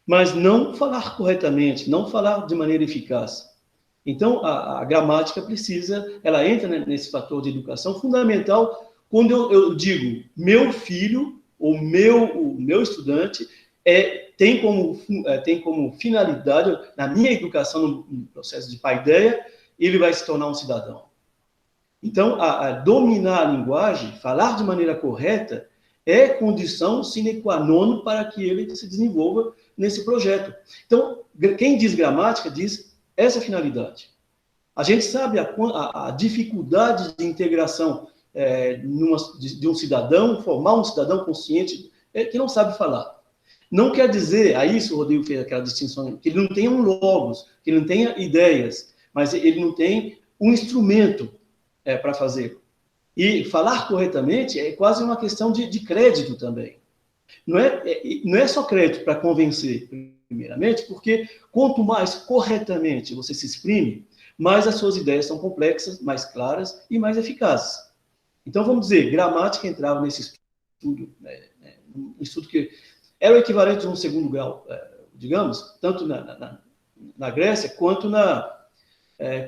mas não falar corretamente, não falar de maneira eficaz. Então, a gramática ela entra nesse fator de educação fundamental quando eu digo meu filho, ou o meu estudante, tem como finalidade, na minha educação, no processo de paideia, ele vai se tornar um cidadão. Então, dominar a linguagem, falar de maneira correta, é condição sine qua non para que ele se desenvolva nesse projeto. Então, quem diz gramática diz essa finalidade. A gente sabe a dificuldade de integração de um cidadão, formar um cidadão consciente que não sabe falar. Não quer dizer, a isso o Rodrigo fez aquela distinção, que ele não tenha um logos, que ele não tenha ideias, mas ele não tem um instrumento para fazê-lo. E falar corretamente é quase uma questão de crédito também. Não é só crédito para convencer, primeiramente, porque quanto mais corretamente você se exprime, mais as suas ideias são complexas, mais claras e mais eficazes. Então, vamos dizer, gramática entrava nesse estudo, um estudo que era o equivalente de um segundo grau, digamos, tanto na Grécia quanto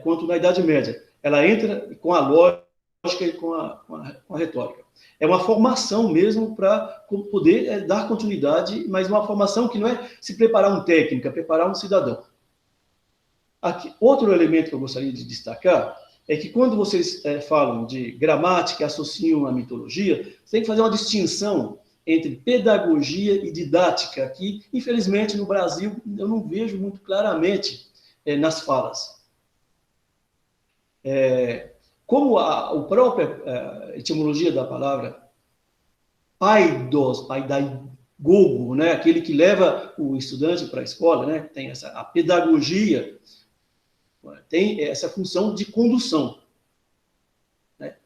quanto na Idade Média. Ela entra com a lógica e com a retórica. É uma formação mesmo para poder dar continuidade, mas uma formação que não é se preparar um técnico, é preparar um cidadão. Aqui, outro elemento que eu gostaria de destacar é que quando vocês falam de gramática, associam a mitologia, você tem que fazer uma distinção entre pedagogia e didática, que, infelizmente, no Brasil, eu não vejo muito claramente nas falas. Como a própria etimologia da palavra paidagogo, né, aquele que leva o estudante para a escola, né, tem a pedagogia, tem essa função de condução. Né?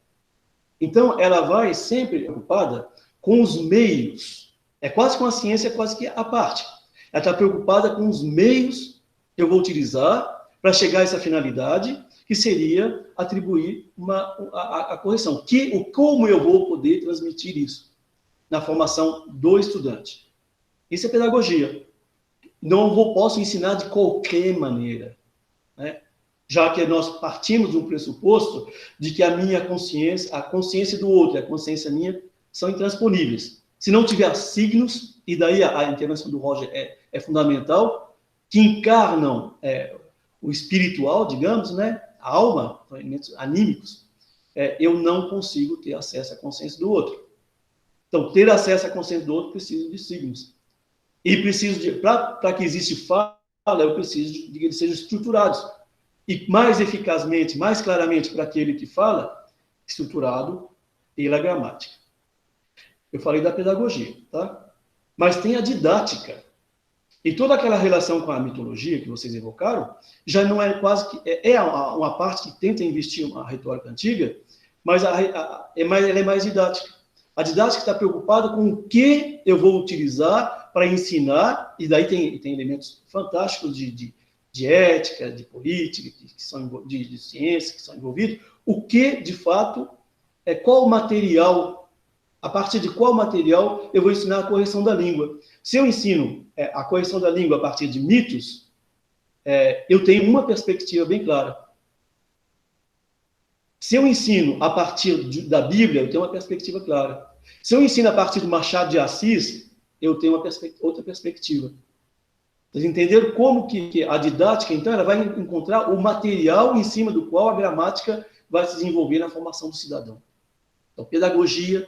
Então, ela vai sempre preocupada com os meios. É quase que uma ciência, quase que à parte. Ela está preocupada com os meios que eu vou utilizar para chegar a essa finalidade, que seria atribuir a correção. Como eu vou poder transmitir isso na formação do estudante. Isso é pedagogia. Não posso ensinar de qualquer maneira. Né? Já que nós partimos de um pressuposto de que a minha consciência, a consciência do outro e a consciência minha são intransponíveis. Se não tiver signos, e daí a intervenção do Roger é fundamental, que encarnam o espiritual, digamos, né, a alma, elementos anímicos, eu não consigo ter acesso à consciência do outro. Então, ter acesso à consciência do outro, preciso de signos. E preciso para que exista fala, eu preciso de que eles sejam estruturados. E mais eficazmente, mais claramente para aquele que fala, estruturado pela gramática. Eu falei da pedagogia, tá? Mas tem a didática. E toda aquela relação com a mitologia que vocês evocaram, já não é quase que... uma parte que tenta investir uma retórica antiga, mas ela é mais didática. A didática está preocupada com o que eu vou utilizar para ensinar, e daí tem elementos fantásticos de ética, de política, de ciência que são envolvidos, o que, de fato, qual material, a partir de qual material eu vou ensinar a correção da língua. Se eu ensino a correção da língua a partir de mitos, eu tenho uma perspectiva bem clara. Se eu ensino a partir da Bíblia, eu tenho uma perspectiva clara. Se eu ensino a partir do Machado de Assis, eu tenho outra perspectiva. Vocês entenderam como que a didática, então, ela vai encontrar o material em cima do qual a gramática vai se desenvolver na formação do cidadão. Então, pedagogia,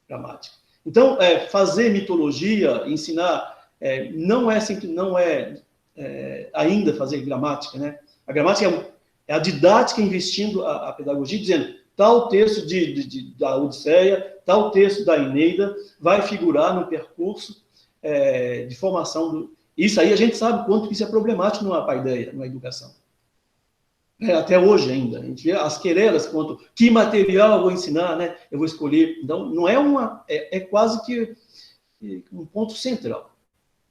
gramática. Então, fazer mitologia, ensinar, não é ainda fazer gramática, né? A gramática é a didática investindo a pedagogia, dizendo tal texto da Odisseia, tal texto da Eneida vai figurar no percurso de formação. Isso aí a gente sabe quanto isso é problemático numa paideia, numa educação. Até hoje ainda. A gente vê as querelas quanto que material eu vou ensinar, né? Eu vou escolher. Então, não é é quase que um ponto central.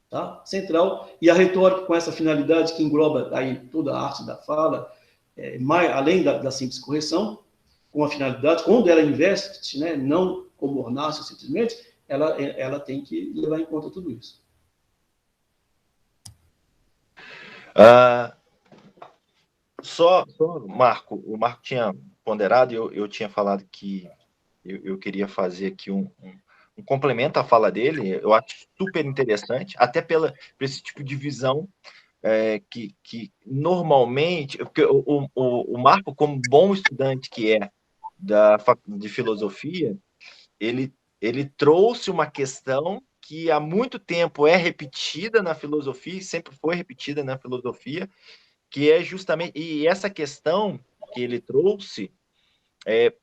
Tá? Central. E a retórica com essa finalidade que engloba aí toda a arte da fala, além da simples correção, com a finalidade, quando ela investe, né, não como ornácio simplesmente, ela tem que levar em conta tudo isso. Só Marco, o Marco tinha ponderado, eu tinha falado que eu queria fazer aqui um complemento à fala dele, eu acho super interessante, até por esse tipo de visão que normalmente, porque o Marco, como bom estudante que é de filosofia, ele trouxe uma questão que há muito tempo é repetida na filosofia, e sempre foi repetida na filosofia, que é justamente, e essa questão que ele trouxe,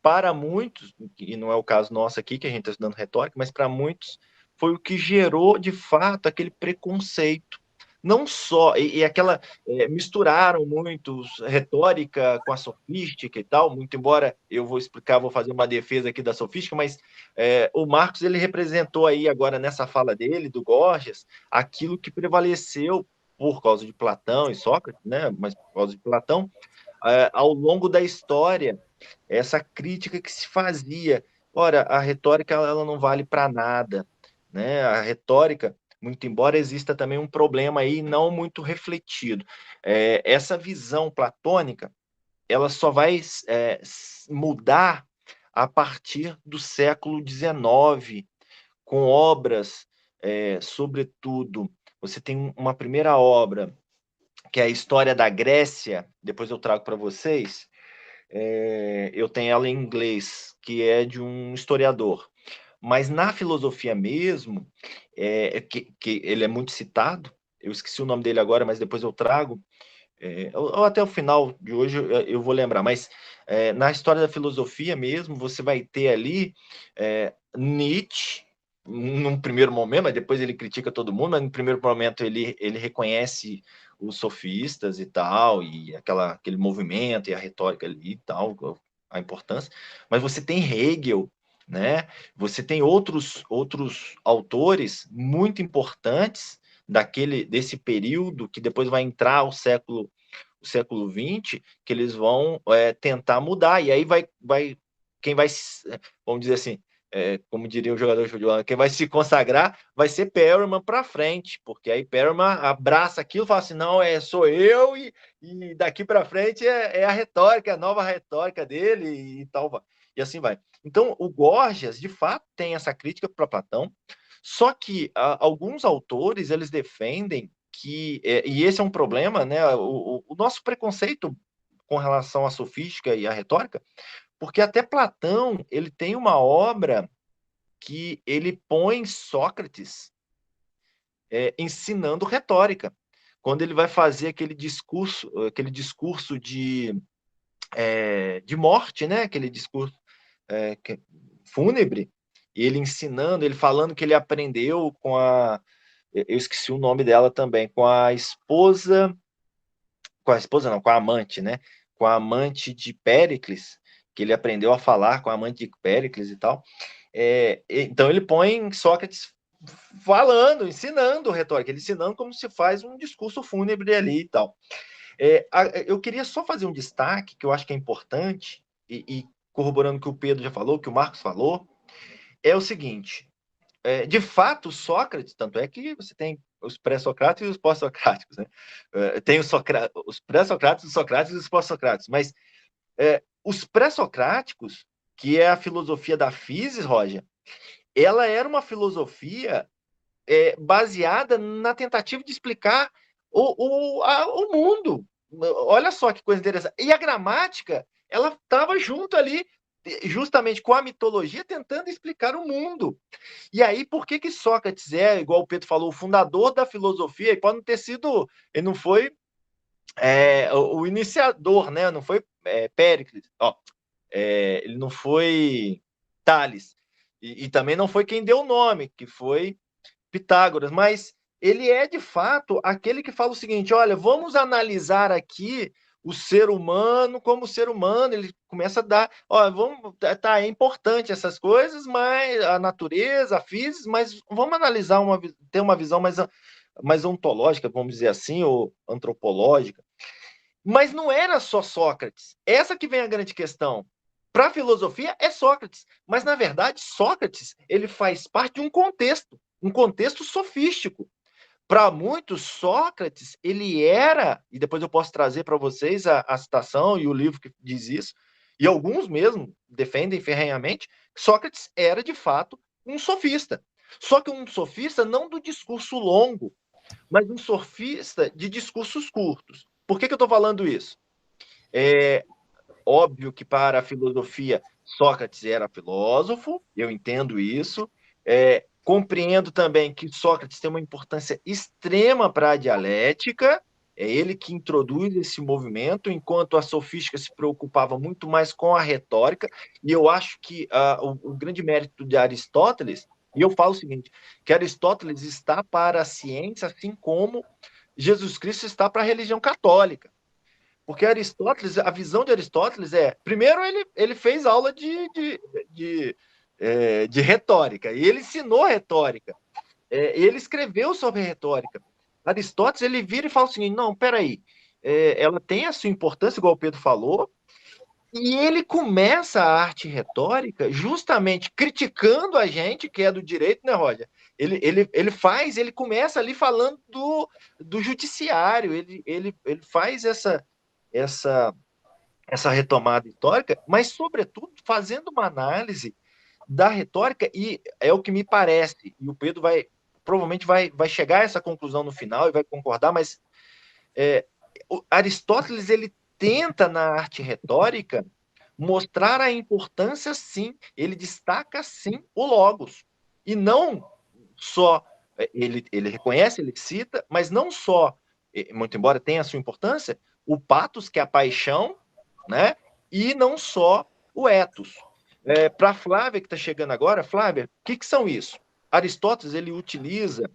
para muitos, e não é o caso nosso aqui, que a gente está estudando retórica, mas para muitos, foi o que gerou, de fato, aquele preconceito. Não só, e aquela, misturaram muito retórica com a sofística e tal, muito embora eu vou fazer uma defesa aqui da sofística, mas o Marcos, ele representou aí agora nessa fala dele, do Gorgias, aquilo que prevaleceu por causa de Platão e Sócrates, né, mas por causa de Platão, ao longo da história, essa crítica que se fazia. Ora, a retórica ela não vale para nada, né? A retórica, muito embora exista também um problema aí não muito refletido. Essa visão platônica, ela só vai mudar a partir do século XIX, com obras, sobretudo, você tem uma primeira obra, que é a História da Grécia, depois eu trago para vocês, eu tenho ela em inglês, que é de um historiador. Mas na filosofia mesmo, que ele é muito citado, eu esqueci o nome dele agora, mas depois eu trago, ou até o final de hoje eu vou lembrar, mas na história da filosofia mesmo, você vai ter ali Nietzsche, num primeiro momento, mas depois ele critica todo mundo, mas no primeiro momento ele reconhece os sofistas e tal, e aquele movimento e a retórica ali e tal, a importância, mas você tem Hegel, né? Você tem outros autores muito importantes desse período, que depois vai entrar o século XX, que eles vão tentar mudar, e aí quem vai, vamos dizer assim, como diria o jogador de futebol, quem vai se consagrar vai ser Perelman para frente, porque aí Perelman abraça aquilo e fala assim, não, sou eu, e daqui para frente é a retórica, a nova retórica dele, e tal, e assim vai. Então, o Gorgias, de fato, tem essa crítica para Platão, só que alguns autores, eles defendem que, e esse é um problema, né, o nosso preconceito com relação à sofística e à retórica, porque até Platão, ele tem uma obra que ele põe Sócrates ensinando retórica, quando ele vai fazer aquele discurso de morte, né, aquele discurso fúnebre, ele ensinando, ele falando que ele aprendeu com eu esqueci o nome dela também, com a amante, né? Com a amante de Péricles, que ele aprendeu a falar com a amante de Péricles e tal. Então ele põe Sócrates falando, ensinando retórica, ele ensinando como se faz um discurso fúnebre ali e tal. Eu queria só fazer um destaque, que eu acho que é importante, e corroborando o que o Pedro já falou, que o Marcos falou, é o seguinte, de fato, Sócrates, tanto é que você tem os pré-socráticos e os pós-socráticos, né? Tem os pré-socráticos, os socráticos e os pós-socráticos, mas os pré-socráticos, que é a filosofia da physis, Roger, ela era uma filosofia baseada na tentativa de explicar o mundo. Olha só que coisa interessante. E a gramática, ela estava junto ali, justamente com a mitologia, tentando explicar o mundo. E aí, por que Sócrates igual o Pedro falou, o fundador da filosofia, e pode não ter sido, ele não foi o iniciador, né? Não foi Péricles, ele não foi Tales, e também não foi quem deu o nome, que foi Pitágoras, mas ele é, de fato, aquele que fala o seguinte, olha, vamos analisar aqui o ser humano como ser humano, ele começa a dar, é importante essas coisas, mas a natureza, a física, mas vamos analisar, ter uma visão mais ontológica, vamos dizer assim, ou antropológica. Mas não era só Sócrates. Essa que vem a grande questão. Para a filosofia é Sócrates, mas na verdade Sócrates ele faz parte de um contexto sofístico. Para muitos, Sócrates ele era, e depois eu posso trazer para vocês a citação e o livro que diz isso, e alguns mesmo defendem ferrenhamente, que Sócrates era de fato um sofista. Só que um sofista não do discurso longo, mas um sofista de discursos curtos. Por que eu estou falando isso? Óbvio que para a filosofia Sócrates era filósofo, eu entendo isso, compreendo também que Sócrates tem uma importância extrema para a dialética, é ele que introduz esse movimento, enquanto a sofística se preocupava muito mais com a retórica, e eu acho que o grande mérito de Aristóteles, e eu falo o seguinte, que Aristóteles está para a ciência, assim como Jesus Cristo está para a religião católica. Porque Aristóteles, a visão de Aristóteles primeiro ele fez aula de retórica, e ele ensinou retórica, ele escreveu sobre retórica. Aristóteles, ele vira e fala o seguinte, não, peraí, ela tem a sua importância, igual o Pedro falou, E ele começa a arte retórica justamente criticando a gente, que é do direito, né, Roger? Ele começa ali falando do judiciário, ele faz essa retomada histórica, mas, sobretudo, fazendo uma análise da retórica, e é o que me parece, e o Pedro provavelmente vai chegar a essa conclusão no final e vai concordar, mas Aristóteles, ele tenta, na arte retórica, mostrar a importância, sim, ele destaca, sim, o logos, e não só, ele reconhece, ele cita, mas não só, muito embora tenha a sua importância, o pathos, que é a paixão, né? E não só o ethos. Para a Flávia, que está chegando agora, Flávia, o que são isso? Aristóteles, ele utiliza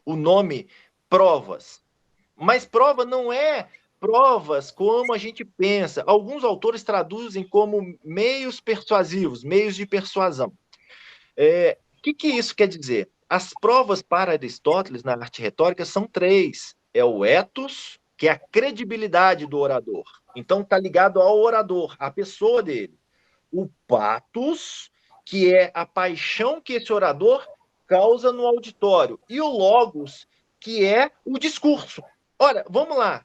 o nome provas, mas prova não é provas como a gente pensa. Alguns autores traduzem como meios persuasivos, meios de persuasão. O que isso quer dizer? As provas para Aristóteles na arte retórica são 3. É o ethos, que é a credibilidade do orador. Então está ligado ao orador, à pessoa dele. O pathos, que é a paixão que esse orador causa no auditório. E o logos, que é o discurso. Olha, vamos lá.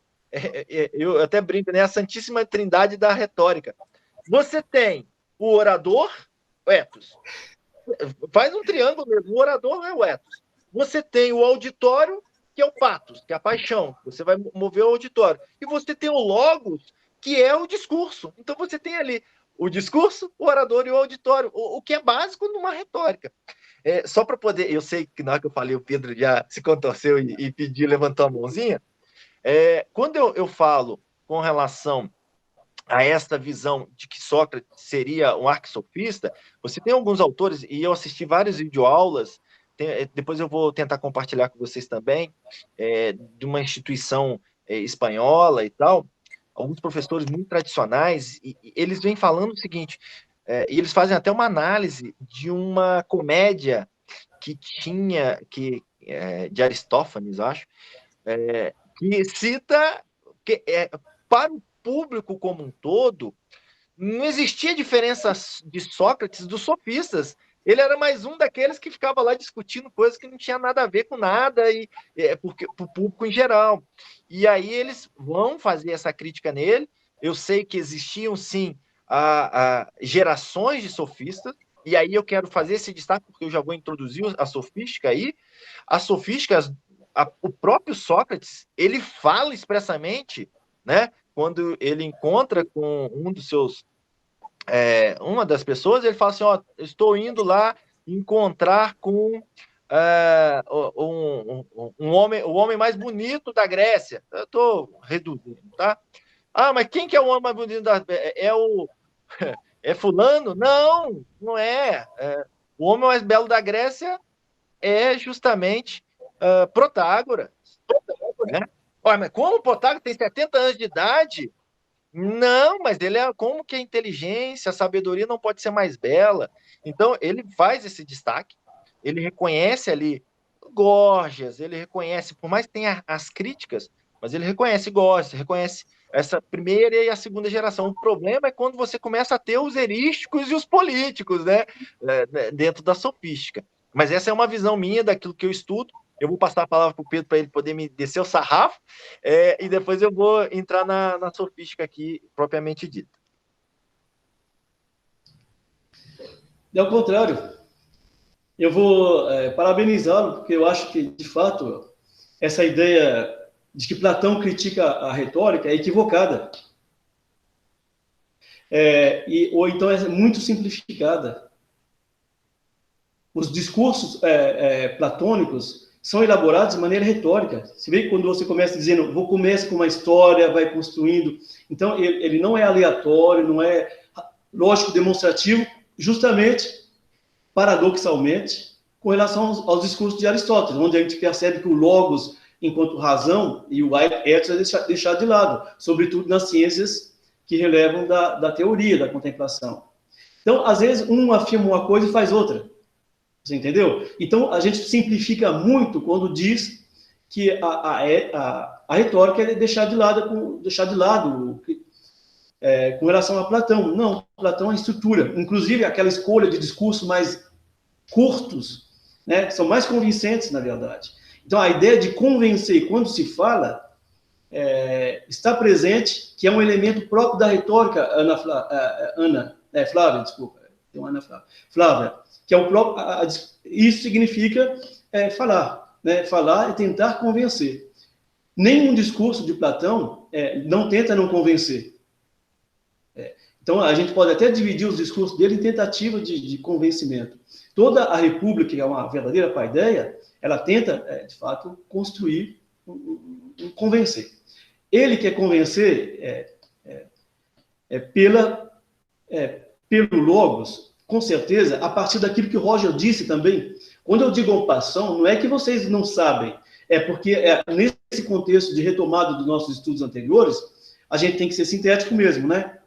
Eu até brinco, né? A Santíssima Trindade da retórica. Você tem o orador, o ethos. Faz um triângulo mesmo. O orador é o ethos. Você tem o auditório, que é o pathos, que é a paixão. Você vai mover o auditório. E você tem o logos, que é o discurso. Então você tem ali o discurso, o orador e o auditório, o que é básico numa retórica. Só para poder... Eu sei que na hora que eu falei, o Pedro já se contorceu e pediu, levantou a mãozinha. Quando eu falo com relação a esta visão de que Sócrates seria um arquissofista, você tem alguns autores, e eu assisti várias videoaulas, depois eu vou tentar compartilhar com vocês também, de uma instituição espanhola e tal, alguns professores muito tradicionais, e eles vêm falando o seguinte, e eles fazem até uma análise de uma comédia que tinha, de Aristófanes, acho, que cita que para o público como um todo, não existia diferença de Sócrates dos sofistas. Ele era mais um daqueles que ficava lá discutindo coisas que não tinha nada a ver com nada, para o público em geral. E aí eles vão fazer essa crítica nele. Eu sei que existiam, sim, gerações de sofistas, e aí eu quero fazer esse destaque, porque eu já vou introduzir a sofística aí. A sofística, o próprio Sócrates, ele fala expressamente, né, quando ele encontra com um dos seus uma das pessoas, ele fala assim, estou indo lá encontrar com o homem mais bonito da Grécia. Eu estou reduzindo, tá? Mas quem que é o homem mais bonito da Grécia? É fulano? Não, não é. O homem mais belo da Grécia é justamente Protágoras. Né? Mas como o Protágoras tem 70 anos de idade... Não, mas ele como que a inteligência, a sabedoria não pode ser mais bela. Então, ele faz esse destaque, ele reconhece ali Górgias, ele reconhece, por mais que tenha as críticas, mas ele reconhece Górgias, reconhece essa primeira e a segunda geração. O problema é quando você começa a ter os erísticos e os políticos, né, dentro da sofística. Mas essa é uma visão minha daquilo que eu estudo. Eu vou passar a palavra para o Pedro para ele poder me descer o sarrafo, e depois eu vou entrar na sofística aqui, propriamente dita. Ao contrário, eu vou parabenizá-lo, porque eu acho que, de fato, essa ideia de que Platão critica a retórica é equivocada. Ou então é muito simplificada. Os discursos platônicos são elaborados de maneira retórica. Você vê que quando você começa dizendo, começa com uma história, vai construindo. Então, ele não é aleatório, não é lógico demonstrativo, justamente, paradoxalmente, com relação aos discursos de Aristóteles, onde a gente percebe que o logos, enquanto razão, e o ethos é deixado de lado, sobretudo nas ciências que relevam da teoria, da contemplação. Então, às vezes, um afirma uma coisa e faz outra. Você entendeu? Então, a gente simplifica muito quando diz que a retórica é deixar de lado com relação a Platão. Não, Platão é estrutura. Inclusive, aquela escolha de discurso mais curtos, né, são mais convincentes, na verdade. Então, a ideia de convencer, quando se fala, está presente, que é um elemento próprio da retórica, Flávia, desculpa, tem uma Ana Flávia, que é o próprio, isso significa falar, né? Falar é tentar convencer. Nenhum discurso de Platão não tenta não convencer. Então, a gente pode até dividir os discursos dele em tentativa de convencimento. Toda a República, que é uma verdadeira paideia, ela tenta, de fato, construir um convencer. Ele quer convencer pelo Logos, com certeza, a partir daquilo que o Roger disse também. Quando eu digo ocupação, não é que vocês não sabem, é porque nesse contexto de retomada dos nossos estudos anteriores, a gente tem que ser sintético mesmo, né?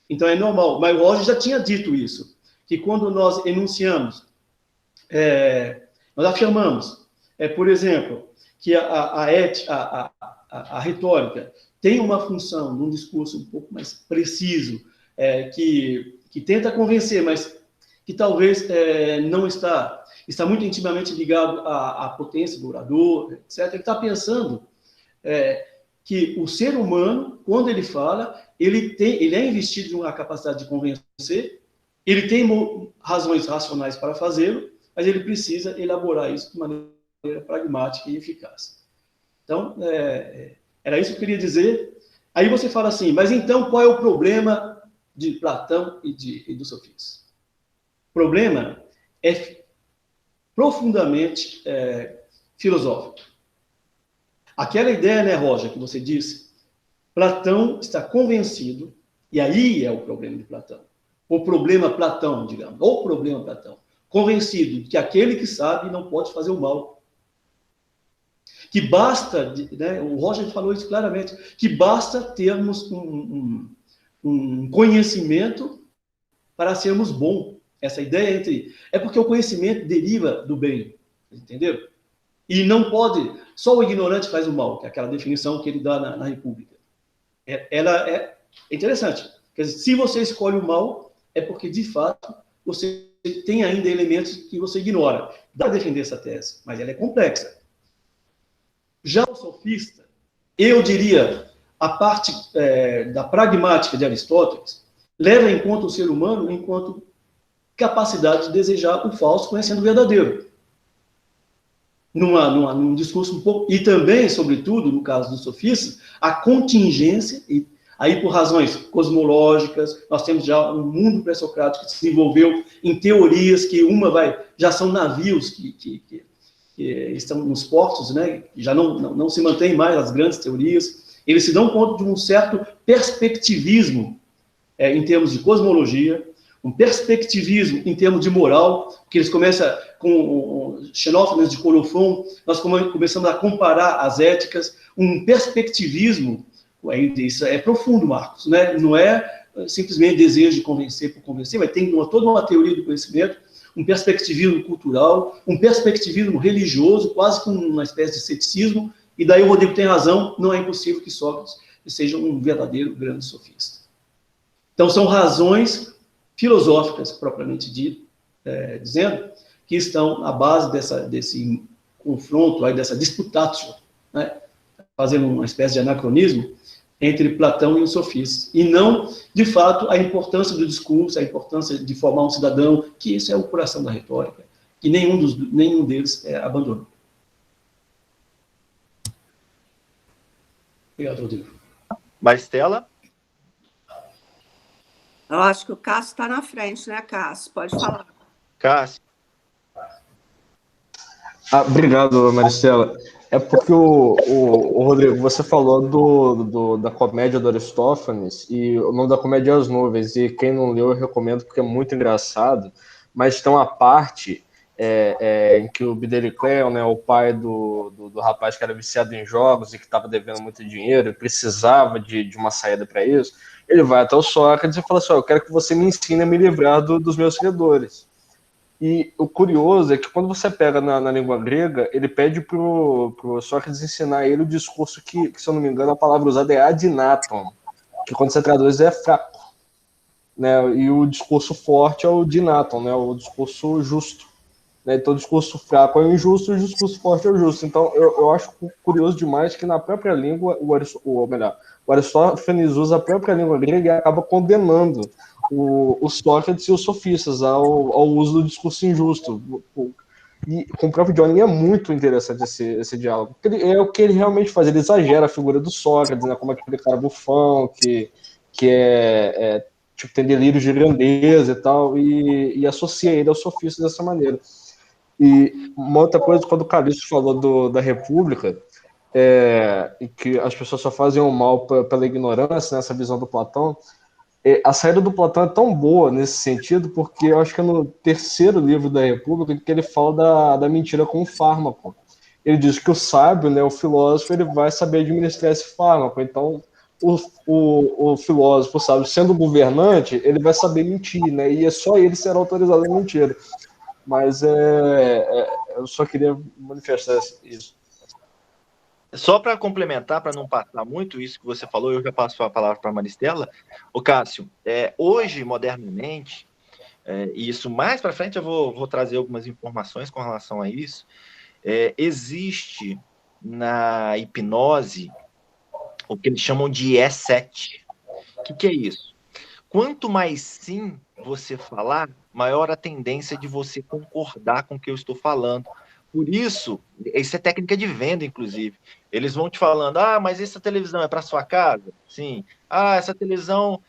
Então é normal. Mas o Roger já tinha dito isso, que quando nós enunciamos, nós afirmamos, por exemplo, que a retórica tem uma função num discurso um pouco mais preciso, que tenta convencer, mas que talvez não está muito intimamente ligado à potência do orador, etc. Ele está pensando que o ser humano, quando ele fala, ele é investido de uma capacidade de convencer, ele tem razões racionais para fazê-lo, mas ele precisa elaborar isso de maneira pragmática e eficaz. Então, era isso que eu queria dizer. Aí você fala assim, mas então qual é o problema de Platão e dos sofistas? O problema é profundamente filosófico. Aquela ideia, né, Roger, que você disse, Platão está convencido, e aí é o problema de Platão. O problema Platão, digamos, ou problema Platão, convencido de que aquele que sabe não pode fazer o mal. Que basta, né, o Roger falou isso claramente, que basta termos um conhecimento para sermos bons. Essa ideia é porque o conhecimento deriva do bem, entendeu? E não pode, só o ignorante faz o mal, que é aquela definição que ele dá na República. Ela é interessante. Quer dizer, se você escolhe o mal, é porque, de fato, você tem ainda elementos que você ignora. Dá para defender essa tese, mas ela é complexa. Já o sofista, eu diria, a parte da pragmática de Aristóteles, leva em conta o ser humano enquanto capacidade de desejar o falso conhecendo o verdadeiro. Num discurso um pouco... E também, sobretudo, no caso dos sofistas, a contingência, e aí por razões cosmológicas, nós temos já um mundo pré-socrático que se desenvolveu em teorias que já são navios que estão nos portos, né? Já não se mantém mais as grandes teorias. Eles se dão conta de um certo perspectivismo em termos de cosmologia, um perspectivismo em termos de moral, que eles começam com Xenófanes de Colofon, nós começamos a comparar as éticas, um perspectivismo, isso é profundo, Marcos, né? Não é simplesmente desejo de convencer por convencer, mas tem toda uma teoria do conhecimento, um perspectivismo cultural, um perspectivismo religioso, quase com uma espécie de ceticismo, e daí o Rodrigo tem razão, não é impossível que Sócrates seja um verdadeiro grande sofista. Então, são razões filosóficas, propriamente dizendo, que estão à base desse confronto, dessa disputatio, né, fazendo uma espécie de anacronismo entre Platão e os sofistas, e não, de fato, a importância do discurso, a importância de formar um cidadão, que isso é o coração da retórica, que nenhum deles abandonou. Obrigado, Rodrigo. Maristela? Eu acho que o Cássio está na frente, né, Cássio? Pode falar. Cássio. Obrigado, Maristela. É porque o Rodrigo, você falou da comédia do Aristófanes, e o nome da comédia é As Nuvens, e quem não leu eu recomendo porque é muito engraçado, mas tem uma parte em que o Bidericleo, né, o pai do rapaz que era viciado em jogos e que estava devendo muito dinheiro e precisava de uma saída para isso, ele vai até o Sócrates e fala assim, eu quero que você me ensine a me livrar dos meus credores. E o curioso é que quando você pega na língua grega, ele pede pro Sócrates ensinar ele o discurso que, se eu não me engano, a palavra usada é adinaton, que quando você traduz é fraco, né? E o discurso forte é o dinaton, né? O discurso justo. Né? Então, o discurso fraco é o injusto e o discurso forte é o justo. Então, eu acho curioso demais que na própria língua, o Aristófanes usa a própria língua grega e acaba condenando os Sócrates e os sofistas ao uso do discurso injusto. E com o próprio Johnny é muito interessante esse diálogo. É o que ele realmente faz, ele exagera a figura do Sócrates, né, como aquele cara bufão, que tipo, tem delírios de grandeza e tal, e associa ele aos sofistas dessa maneira. E uma outra coisa, quando o Calixto falou da República, e que as pessoas só fazem o mal pela ignorância, nessa visão do Platão, a saída do Platão é tão boa nesse sentido, porque eu acho que é no terceiro livro da República que ele fala da mentira com o fármaco. Ele diz que o sábio, né, o filósofo, ele vai saber administrar esse fármaco. Então, o filósofo, o sábio, sendo governante, ele vai saber mentir, né, e é só ele ser autorizado a mentir. Mas eu só queria manifestar isso. Só para complementar, para não passar muito isso que você falou, eu já passo a palavra para a Maristela. O Cássio, hoje, modernamente, e isso mais para frente eu vou trazer algumas informações com relação a isso, existe na hipnose o que eles chamam de E7. O que é isso? Quanto mais sim você falar, maior a tendência de você concordar com o que eu estou falando. Por isso é técnica de venda, inclusive. Eles vão te falando, mas essa televisão é para sua casa? Sim. Essa televisão,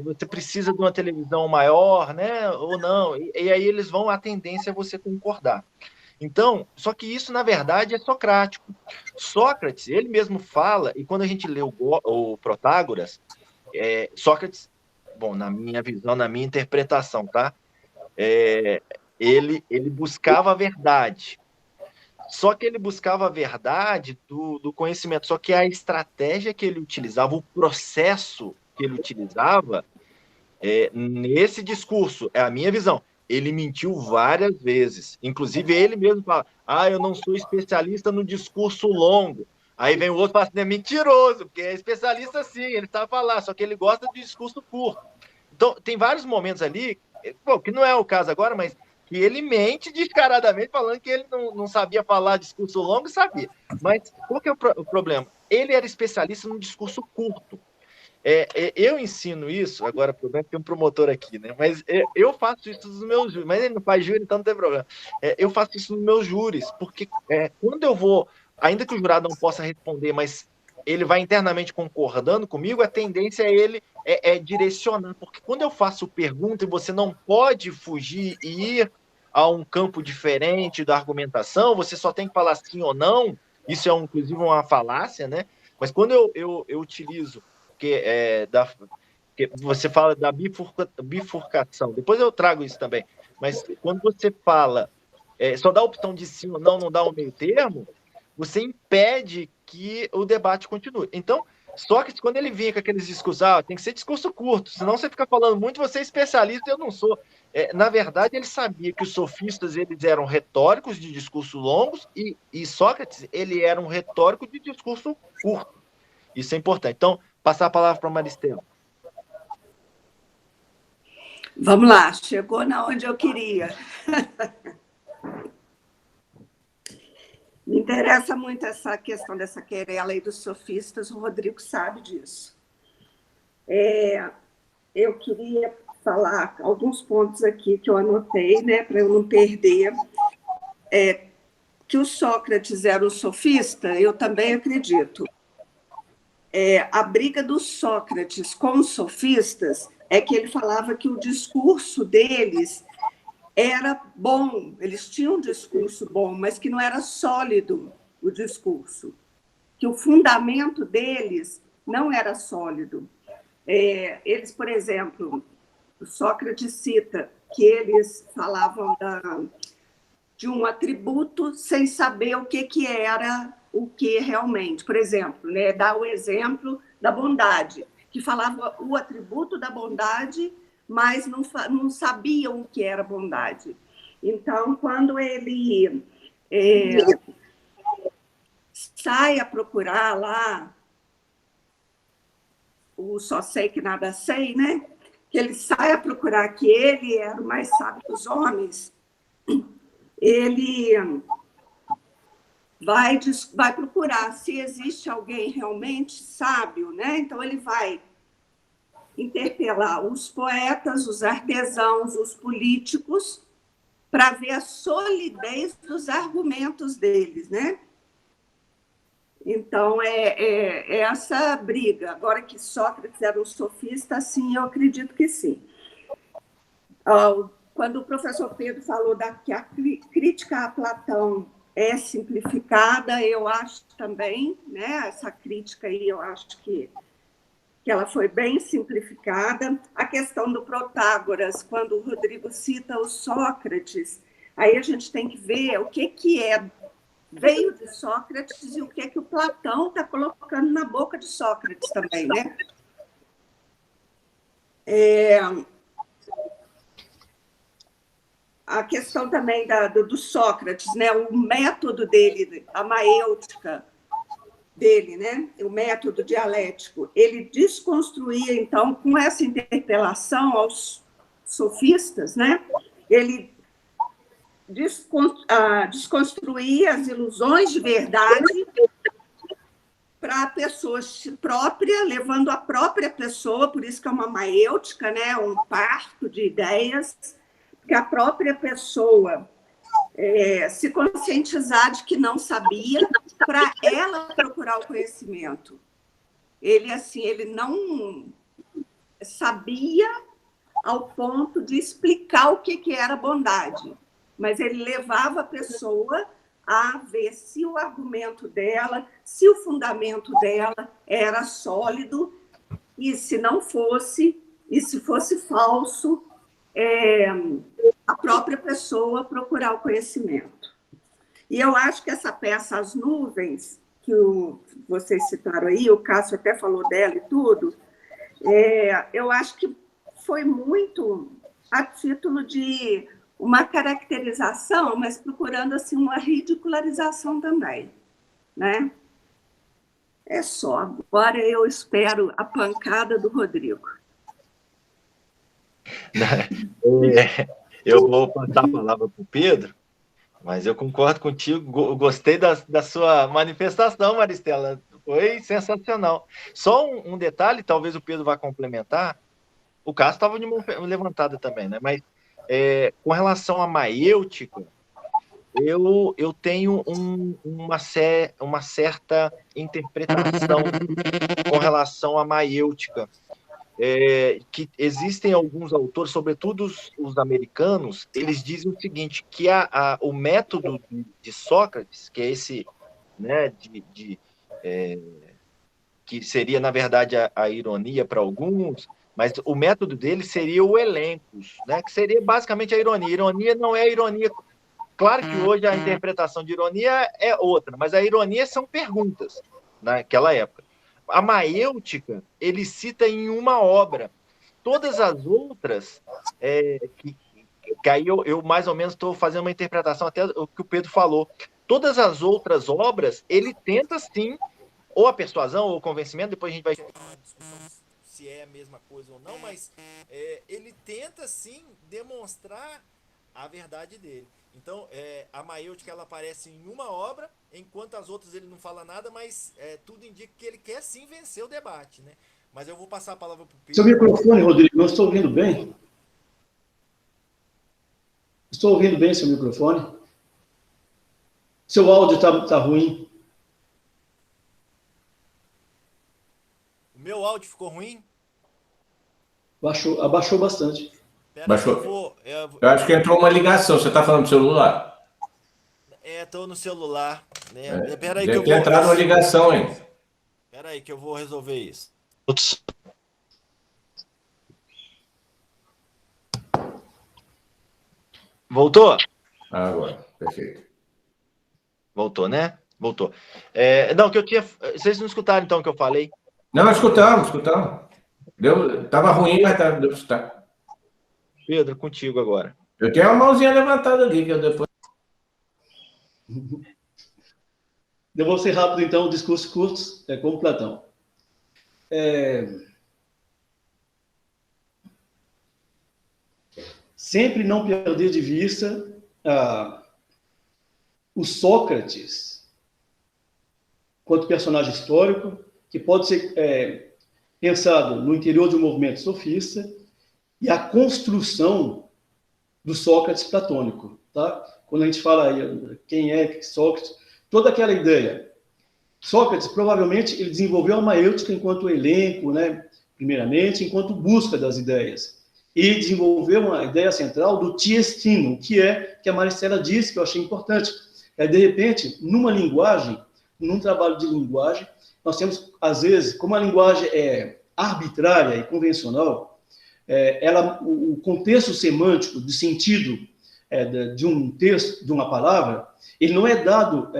você precisa de uma televisão maior, né? Ou não? E aí eles vão, a tendência é você concordar. Então, só que isso, na verdade, é socrático. Sócrates, ele mesmo fala, e quando a gente lê o Protágoras, Sócrates, bom, na minha visão, na minha interpretação, tá? Ele buscava a verdade. Só que ele buscava a verdade do conhecimento. Só que a estratégia que ele utilizava, o processo que ele utilizava, nesse discurso, é a minha visão, ele mentiu várias vezes. Inclusive, ele mesmo fala, eu não sou especialista no discurso longo. Aí vem o outro e fala assim, é mentiroso, porque é especialista sim, ele estava lá, só que ele gosta de discurso curto. Então, tem vários momentos ali, que não é o caso agora, mas que ele mente descaradamente falando que ele não sabia falar discurso longo, sabia. Mas qual que é o problema? Ele era especialista no discurso curto. Eu ensino isso, agora o problema é que tem um promotor aqui, né? Mas eu faço isso nos meus júris, mas ele não faz júri, então não tem problema. Eu faço isso nos meus júris, porque quando eu vou, ainda que o jurado não possa responder, mas ele vai internamente concordando comigo, a tendência é ele direcionar, porque quando eu faço pergunta e você não pode fugir e ir a um campo diferente da argumentação, você só tem que falar sim ou não, isso é inclusive uma falácia, né? Mas quando eu utilizo que você fala da bifurcação, depois eu trago isso também, mas quando você fala só dá a opção de sim ou não dá o meio termo, você impede que o debate continue. Então, Sócrates, quando ele vinha com aqueles discursos, tem que ser discurso curto, senão você fica falando muito, você é especialista, eu não sou. Na verdade, ele sabia que os sofistas eles eram retóricos de discurso longos e Sócrates ele era um retórico de discurso curto. Isso é importante. Então, passar a palavra para a Maristela. Vamos lá, chegou na onde eu queria. Me interessa muito essa questão dessa querela aí dos sofistas, o Rodrigo sabe disso. Eu queria falar alguns pontos aqui que eu anotei, né, para eu não perder. Que o Sócrates era um sofista, eu também acredito. A briga do Sócrates com os sofistas é que ele falava que o discurso deles era bom, eles tinham um discurso bom, mas que não era sólido o discurso, que o fundamento deles não era sólido. Eles, por exemplo, o Sócrates cita que eles falavam de um atributo sem saber o que era o que realmente. Por exemplo, né, dá o exemplo da bondade, que falava o atributo da bondade, mas não sabiam o que era bondade. Então, quando ele sai a procurar lá o Só Sei Que Nada Sei, né? Que ele sai a procurar, que ele era o mais sábio dos homens, ele vai procurar se existe alguém realmente sábio, né? Então ele vai interpelar os poetas, os artesãos, os políticos, para ver a solidez dos argumentos deles, né? Então, é essa briga. Agora que Sócrates era um sofista, sim, eu acredito que sim. Quando o professor Pedro falou que a crítica a Platão é simplificada, eu acho também, né? Essa crítica aí, eu acho que ela foi bem simplificada. A questão do Protágoras, quando o Rodrigo cita o Sócrates, aí a gente tem que ver o que veio de Sócrates e o que o Platão está colocando na boca de Sócrates também, né? A questão também do Sócrates, né? O método dele, a maêutica dele, né? O método dialético, ele desconstruía, então, com essa interpelação aos sofistas, né? Ele desconstruía as ilusões de verdade para a pessoa própria, levando a própria pessoa, por isso que é uma maêutica, né? Um parto de ideias, que a própria pessoa se conscientizar de que não sabia, para ela procurar o conhecimento. Ele, assim, ele não sabia ao ponto de explicar o que era bondade, mas ele levava a pessoa a ver se o argumento dela, se o fundamento dela era sólido, e se não fosse, e se fosse falso, a própria pessoa procurar o conhecimento. E eu acho que essa peça, As Nuvens, que vocês citaram aí, o Cássio até falou dela e tudo, eu acho que foi muito a título de uma caracterização, mas procurando assim, uma ridicularização também, né? É só. Agora eu espero a pancada do Rodrigo. Eu vou passar a palavra para o Pedro, mas eu concordo contigo, gostei da sua manifestação, Maristela, foi sensacional. Só um detalhe, talvez o Pedro vá complementar, o Cássio estava de mão levantada também, né? Mas com relação à maêutica, eu tenho uma certa interpretação com relação à maêutica. Que existem alguns autores, sobretudo os americanos, eles dizem o seguinte, que o método de Sócrates, que é esse, né, que seria, na verdade, a ironia para alguns, mas o método dele seria o elencos, né, que seria basicamente a ironia. Ironia não é a ironia. Claro que hoje a interpretação de ironia é outra, mas a ironia são perguntas naquela época. A maêutica, ele cita em uma obra. Todas as outras, que aí eu mais ou menos estou fazendo uma interpretação até o que o Pedro falou. Todas as outras obras, ele tenta, sim, ou a persuasão, ou o convencimento, depois a gente vai discutir se é a mesma coisa ou não, mas ele tenta, sim, demonstrar a verdade dele. Então, a maêutica, ela aparece em uma obra, enquanto as outras ele não fala nada, mas tudo indica que ele quer sim vencer o debate, né? Mas eu vou passar a palavra para o Pedro. Seu microfone, Rodrigo, não estou ouvindo bem? Estou ouvindo bem seu microfone? Seu áudio está ruim. O meu áudio ficou ruim? Abaixou bastante. Baixou. Eu acho que entrou uma ligação. Você está falando do celular? Estou no celular. Né? Pera aí Deve ter entrado uma ligação, hein? Espera aí que eu vou resolver isso. Voltou? Agora, perfeito. Voltou, né? Voltou. Não, que eu tinha... Vocês não escutaram, então, o que eu falei? Não, escutamos. Estava ruim, mas deu para escutar. Pedro, contigo agora. Eu tenho uma mãozinha levantada ali, que eu depois... Eu vou ser rápido, então, discurso curto, como Platão. sempre não perder de vista o Sócrates, quanto personagem histórico, que pode ser pensado no interior de um movimento sofista, e a construção do Sócrates platônico. Tá? Quando a gente fala aí, quem é Sócrates, toda aquela ideia. Sócrates, provavelmente, ele desenvolveu a maêutica enquanto elenco, né, primeiramente, enquanto busca das ideias. E desenvolveu uma ideia central do tiestino, que a Maristela disse, que eu achei importante. De repente, numa linguagem, num trabalho de linguagem, nós temos, às vezes, como a linguagem é arbitrária e convencional, o contexto semântico, de sentido de um texto, de uma palavra, ele não é dado,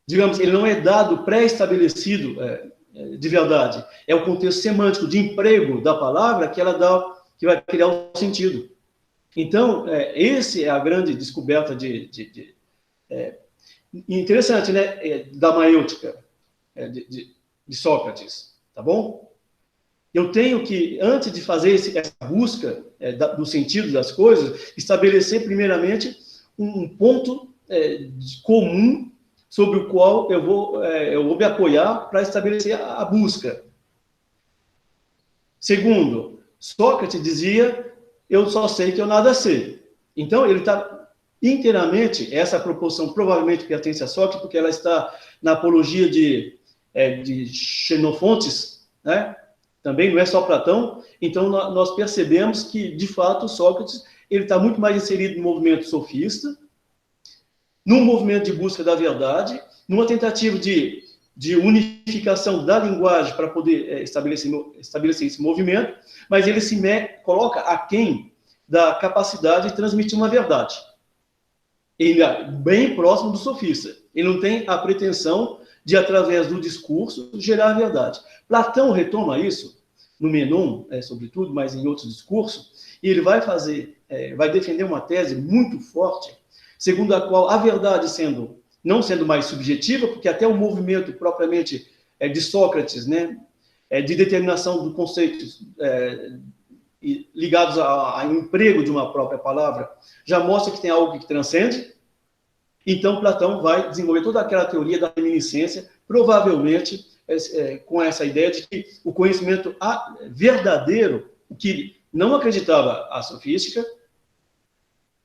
digamos, ele não é dado pré-estabelecido de verdade. É o contexto semântico de emprego da palavra que ela dá, que vai criar o sentido. Então, essa é a grande descoberta interessante, né, da maêutica de Sócrates, tá bom? Eu tenho que, antes de fazer essa busca do sentido das coisas, estabelecer, primeiramente, um ponto comum sobre o qual eu vou me apoiar para estabelecer a busca. Segundo, Sócrates dizia, eu só sei que eu nada sei. Então, ele está inteiramente, essa proposição provavelmente pertence a Sócrates, porque ela está na apologia de Xenofontes, né? Também não é só Platão. Então, nós percebemos que, de fato, Sócrates ele está muito mais inserido no movimento sofista, num movimento de busca da verdade, numa tentativa de unificação da linguagem para poder estabelecer esse movimento, mas ele se coloca aquém da capacidade de transmitir uma verdade. Ele é bem próximo do sofista. Ele não tem a pretensão de, através do discurso, gerar a verdade. Platão retoma isso, no Menon, sobretudo, mas em outros discursos, e ele vai defender uma tese muito forte, segundo a qual a verdade não sendo mais subjetiva, porque até o movimento propriamente de Sócrates, né, de determinação de conceitos ligados ao emprego de uma própria palavra, já mostra que tem algo que transcende. Então, Platão vai desenvolver toda aquela teoria da reminiscência, provavelmente com essa ideia de que o conhecimento verdadeiro, o que não acreditava a sofística,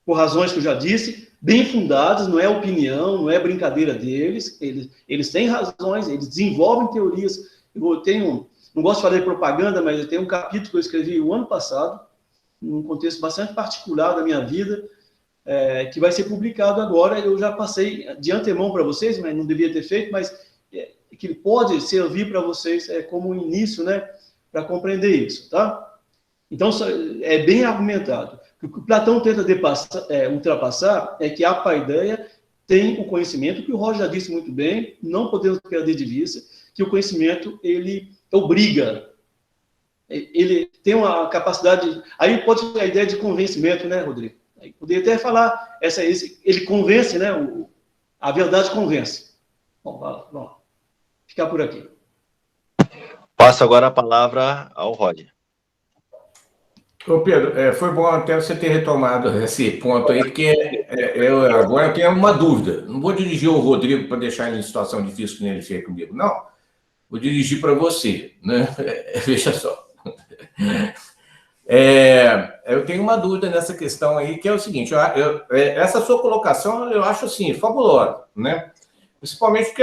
por razões que eu já disse, bem fundadas, não é opinião, não é brincadeira deles, eles têm razões, eles desenvolvem teorias. Não gosto de falar de propaganda, mas eu tenho um capítulo que eu escrevi o ano passado, num contexto bastante particular da minha vida, que vai ser publicado agora. Eu já passei de antemão para vocês, mas não devia ter feito, mas que ele pode servir para vocês como um início, né, para compreender isso, tá? Então, é bem argumentado. O que Platão tenta ultrapassar é que a paideia tem o conhecimento, que o Roger já disse muito bem, não podemos perder de vista, que o conhecimento, ele obriga, ele tem uma capacidade, aí pode ter a ideia de convencimento, né, Rodrigo? Aí poderia até falar, ele convence, né, a verdade convence. Bom, vamos ficar por aqui. Passo agora a palavra ao Roger. Ô Pedro, foi bom até você ter retomado esse ponto aí, porque agora eu tenho uma dúvida. Não vou dirigir o Rodrigo para deixar ele em situação difícil que ele fez comigo, não. Vou dirigir para você, né? Veja só. Eu tenho uma dúvida nessa questão aí, que é o seguinte, essa sua colocação eu acho assim, fabulosa, né? Principalmente porque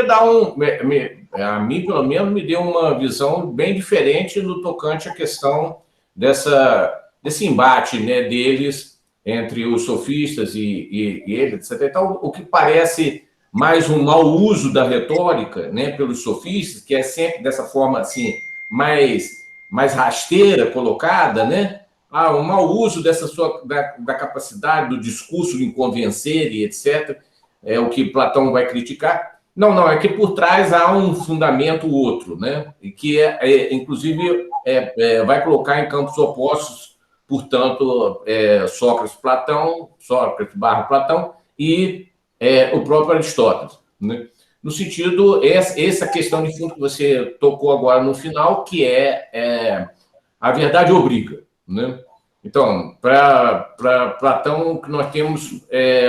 a mim, pelo menos, me deu uma visão bem diferente no tocante à questão desse embate, né, deles entre os sofistas e eles, etc. Então, o que parece mais um mau uso da retórica, né, pelos sofistas, que é sempre dessa forma assim, mais rasteira colocada, né? Um mau uso da capacidade do discurso em convencer e etc. É o que Platão vai criticar. Não, é que por trás há um fundamento outro, né? E que, inclusive, vai colocar em campos opostos, portanto, Sócrates/Platão e o próprio Aristóteles, né? No sentido, essa questão de fundo que você tocou agora no final, que a verdade obriga, né? Então, para Platão, nós temos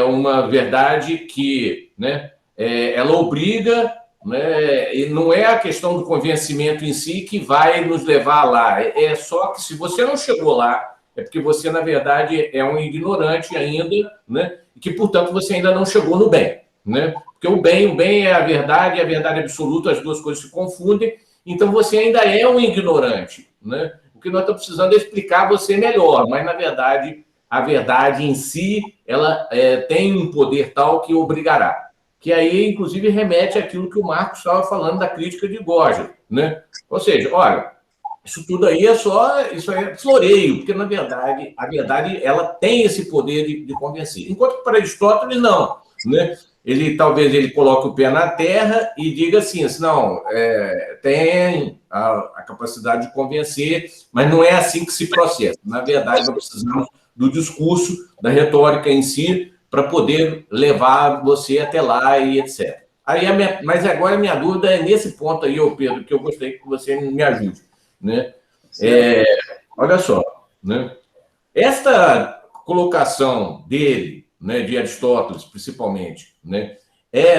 uma verdade que, né, ela obriga, né, e não é a questão do convencimento em si que vai nos levar lá. É só que se você não chegou lá, é porque você, na verdade, é um ignorante ainda, né, e que, portanto, você ainda não chegou no bem, né? Porque o bem é a verdade absoluta, as duas coisas se confundem, então você ainda é um ignorante, né? O que nós estamos precisando é explicar você melhor, mas, na verdade, a verdade em si, ela tem um poder tal que obrigará. Que aí, inclusive, remete àquilo que o Marcos estava falando da crítica de Gödel, né? Ou seja, olha, isso tudo aí isso é floreio, porque, na verdade, a verdade ela tem esse poder de convencer. Enquanto que para Aristóteles, não, né? Talvez ele coloque o pé na terra e diga assim, não, tem a capacidade de convencer, mas não é assim que se processa. Na verdade, nós precisamos do discurso, da retórica em si, para poder levar você até lá e etc. Mas agora a minha dúvida é nesse ponto aí, Pedro, que eu gostaria que você me ajude, né? Olha só, né? Esta colocação dele, né, de Aristóteles, principalmente, né,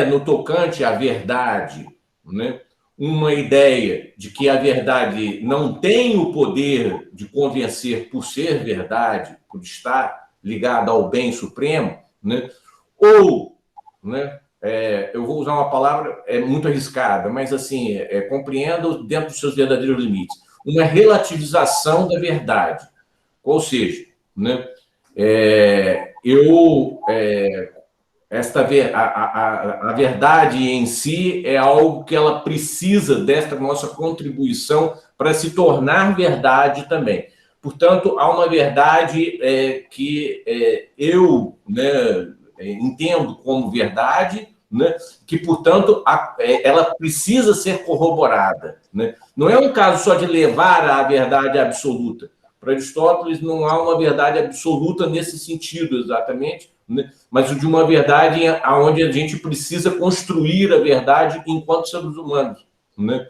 no tocante à verdade, né, uma ideia de que a verdade não tem o poder de convencer por ser verdade, por estar ligada ao bem supremo, né, ou, né, eu vou usar uma palavra muito arriscada, mas assim, compreendo dentro dos seus verdadeiros limites, uma relativização da verdade. Ou seja, né, a verdade em si é algo que ela precisa desta nossa contribuição para se tornar verdade também. Portanto, há uma verdade que eu, né, entendo como verdade, né, que, portanto, ela precisa ser corroborada, né? Não é um caso só de levar à verdade absoluta. Para Aristóteles, não há uma verdade absoluta nesse sentido, exatamente, né? Mas de uma verdade onde a gente precisa construir a verdade enquanto seres humanos, né?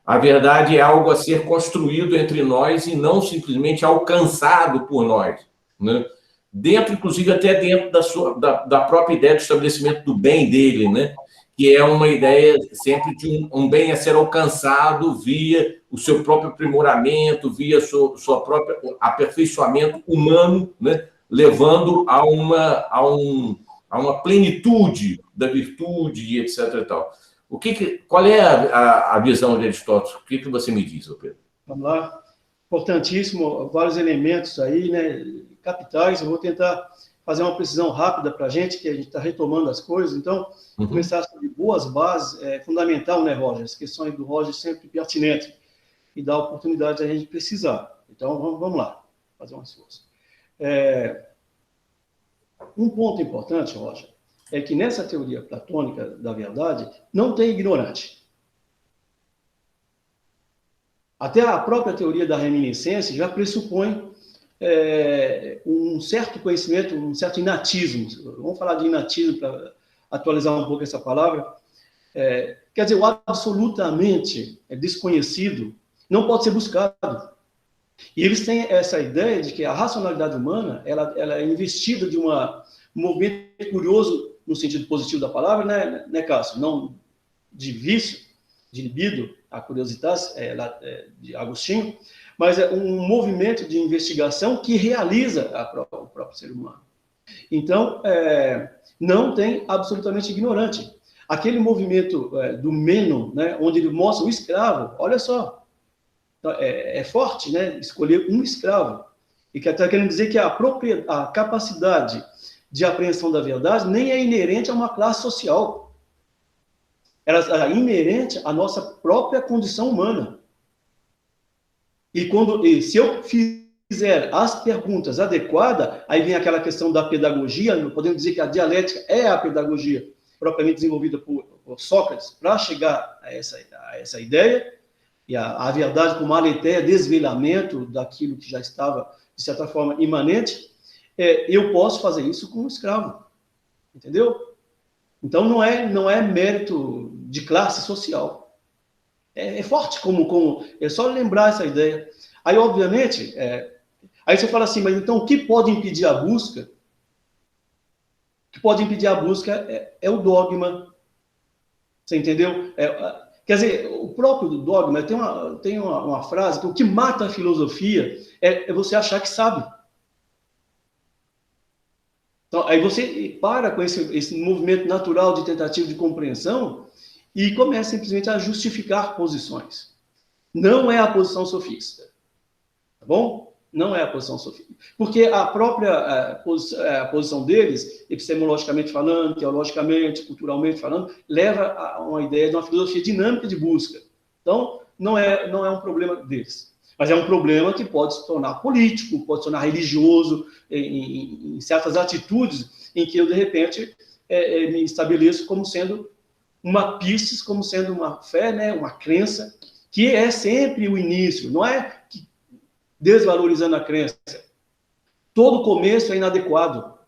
A verdade é algo a ser construído entre nós e não simplesmente alcançado por nós, né? Dentro, inclusive, até dentro da própria ideia do estabelecimento do bem dele, né? Que é uma ideia sempre de um bem a ser alcançado via o seu próprio aprimoramento, via sua própria aperfeiçoamento humano, né? Levando a uma plenitude da virtude, etc. E tal. Qual é a visão de Aristóteles? O que você me diz, Pedro? Vamos lá. Importantíssimo, vários elementos aí, né, capitais. Eu vou tentar fazer uma precisão rápida para a gente, que a gente está retomando as coisas. Então, começar sobre boas bases é fundamental, né, Roger? As questões do Roger sempre pertinentes e dá oportunidade a gente precisar. Então, vamos lá, fazer um esforço. Um ponto importante, Roger, é que nessa teoria platônica da verdade não tem ignorante. Até a própria teoria da reminiscência já pressupõe um certo conhecimento, um certo inatismo. Vamos falar de inatismo para atualizar um pouco essa palavra. Quer dizer, o absolutamente desconhecido não pode ser buscado. E eles têm essa ideia de que a racionalidade humana ela é investida de um movimento curioso, no sentido positivo da palavra, né, Cássio? Não de vício, de libido, a curiosidade de Agostinho, mas é um movimento de investigação que realiza o próprio ser humano. Então, não tem absolutamente ignorante. Aquele movimento do Meno, né, onde ele mostra o escravo, olha só, é forte, né, escolher um escravo. E que está querendo dizer que a capacidade de apreensão da verdade nem é inerente a uma classe social. Ela é inerente à nossa própria condição humana. E se eu fizer as perguntas adequadas, aí vem aquela questão da pedagogia, podemos dizer que a dialética é a pedagogia propriamente desenvolvida por Sócrates para chegar a essa ideia, e a verdade como aletheia, desvelamento daquilo que já estava, de certa forma, imanente, eu posso fazer isso com um escravo. Entendeu? Então, não é mérito de classe social. É forte, é só lembrar essa ideia. Aí, obviamente, Aí você fala assim, mas então o que pode impedir a busca? O que pode impedir a busca é o dogma. Você entendeu? Quer dizer, o próprio dogma tem uma frase que o que mata a filosofia é você achar que sabe. Então, aí você para com esse movimento natural de tentativa de compreensão e começa simplesmente a justificar posições. Não é a posição sofista. Tá bom? Não é a posição sofista. Porque a própria posição deles, epistemologicamente falando, teologicamente, culturalmente falando, leva a uma ideia de uma filosofia dinâmica de busca. Então, não é um problema deles. Mas é um problema que pode se tornar político, pode se tornar religioso, em certas atitudes em que eu, de repente, me estabeleço como sendo uma pistis, como sendo uma fé, né, uma crença, que é sempre o início, não é desvalorizando a crença. Todo começo é inadequado.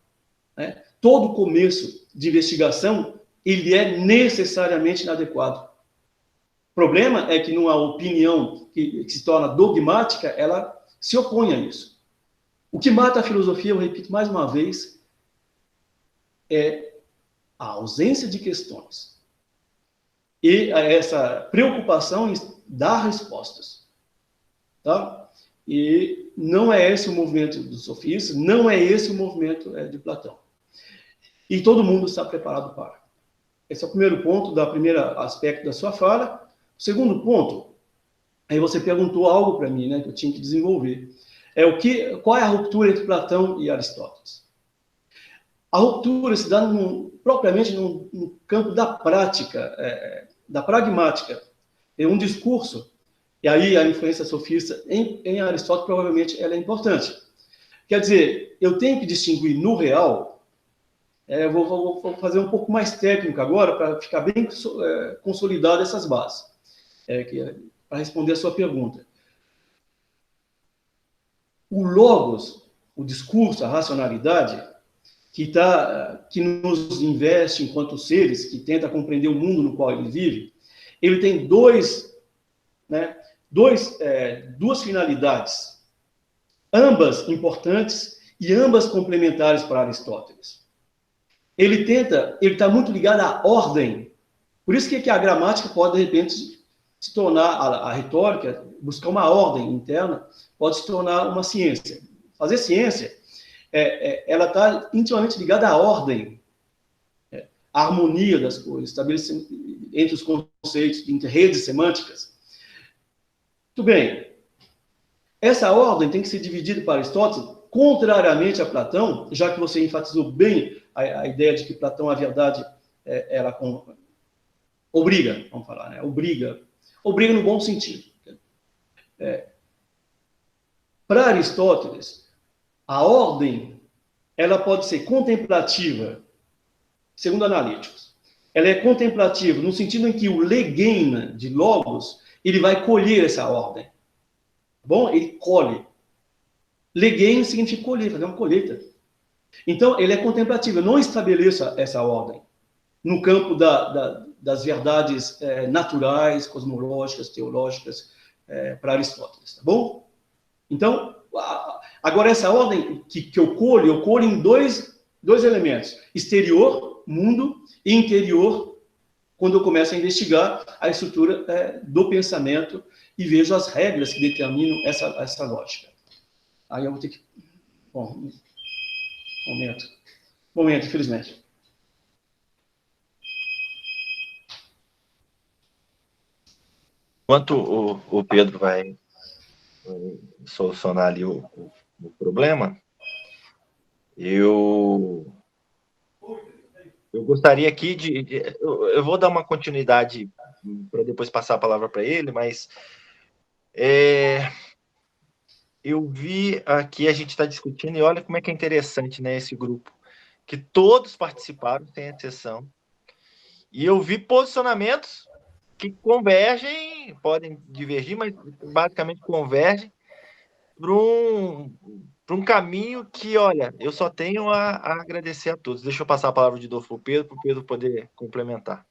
Né? Todo começo de investigação, ele é necessariamente inadequado. O problema é que numa opinião que se torna dogmática, ela se opõe a isso. O que mata a filosofia, eu repito mais uma vez, é a ausência de questões. E essa preocupação em dar respostas. Tá? E não é esse o movimento dos sofistas, não é esse o movimento de Platão. E todo mundo está preparado para. Esse é o primeiro ponto, primeiro aspecto da sua fala. O segundo ponto, aí você perguntou algo para mim, né, que eu tinha que desenvolver. Qual é a ruptura entre Platão e Aristóteles? A ruptura se dá propriamente no campo da prática, da pragmática. É um discurso, e aí a influência sofista em Aristóteles provavelmente ela é importante. Quer dizer, eu tenho que distinguir no real, eu vou fazer um pouco mais técnico agora, para ficar bem consolidado essas bases, para responder a sua pergunta. O logos, o discurso, a racionalidade, que nos investe enquanto seres, que tenta compreender o mundo no qual ele vive, ele tem duas finalidades, ambas importantes e ambas complementares para Aristóteles. Ele está muito ligado à ordem. Por isso que a gramática pode, de repente, se tornar, a retórica, buscar uma ordem interna, pode se tornar uma ciência. Fazer ciência, ela está intimamente ligada à ordem, à harmonia das coisas, estabelecendo entre os conceitos, entre redes semânticas. Muito bem. Essa ordem tem que ser dividida para Aristóteles, contrariamente a Platão, já que você enfatizou bem a ideia de que Platão, a verdade, ela obriga, vamos falar, né? Obriga no bom sentido. Para Aristóteles, a ordem, ela pode ser contemplativa, segundo analíticos. Ela é contemplativa no sentido em que o legeima de logos, ele vai colher essa ordem. Bom, ele colhe. Legeima significa colher, fazer uma colheita. Então, ele é contemplativo. Eu não estabeleço essa ordem no campo das verdades naturais, cosmológicas, teológicas, para Aristóteles, tá bom? Então, agora essa ordem que eu colho em dois elementos. Exterior, mundo, e interior, quando eu começo a investigar a estrutura do pensamento e vejo as regras que determinam essa lógica. Aí eu vou ter que... Bom, momento, infelizmente. Enquanto o Pedro vai solucionar ali o problema, eu gostaria aqui eu vou dar uma continuidade para depois passar a palavra para ele, mas eu vi aqui, a gente está discutindo, e olha como é que é interessante, né, esse grupo, que todos participaram, sem exceção, e eu vi posicionamentos que convergem, podem divergir, mas basicamente convergem para um caminho que, olha, eu só tenho a agradecer a todos. Deixa eu passar a palavra de novo para o Pedro poder complementar.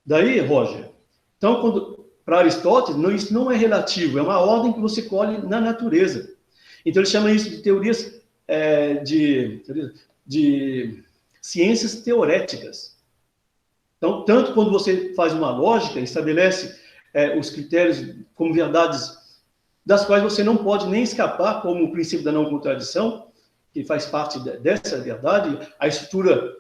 Daí, Roger, então, para Aristóteles, isso não é relativo, é uma ordem que você colhe na natureza. Então, ele chama isso de teorias de ciências teoréticas. Então, tanto quando você faz uma lógica, estabelece os critérios como verdades das quais você não pode nem escapar, como o princípio da não contradição, que faz parte dessa verdade, a estrutura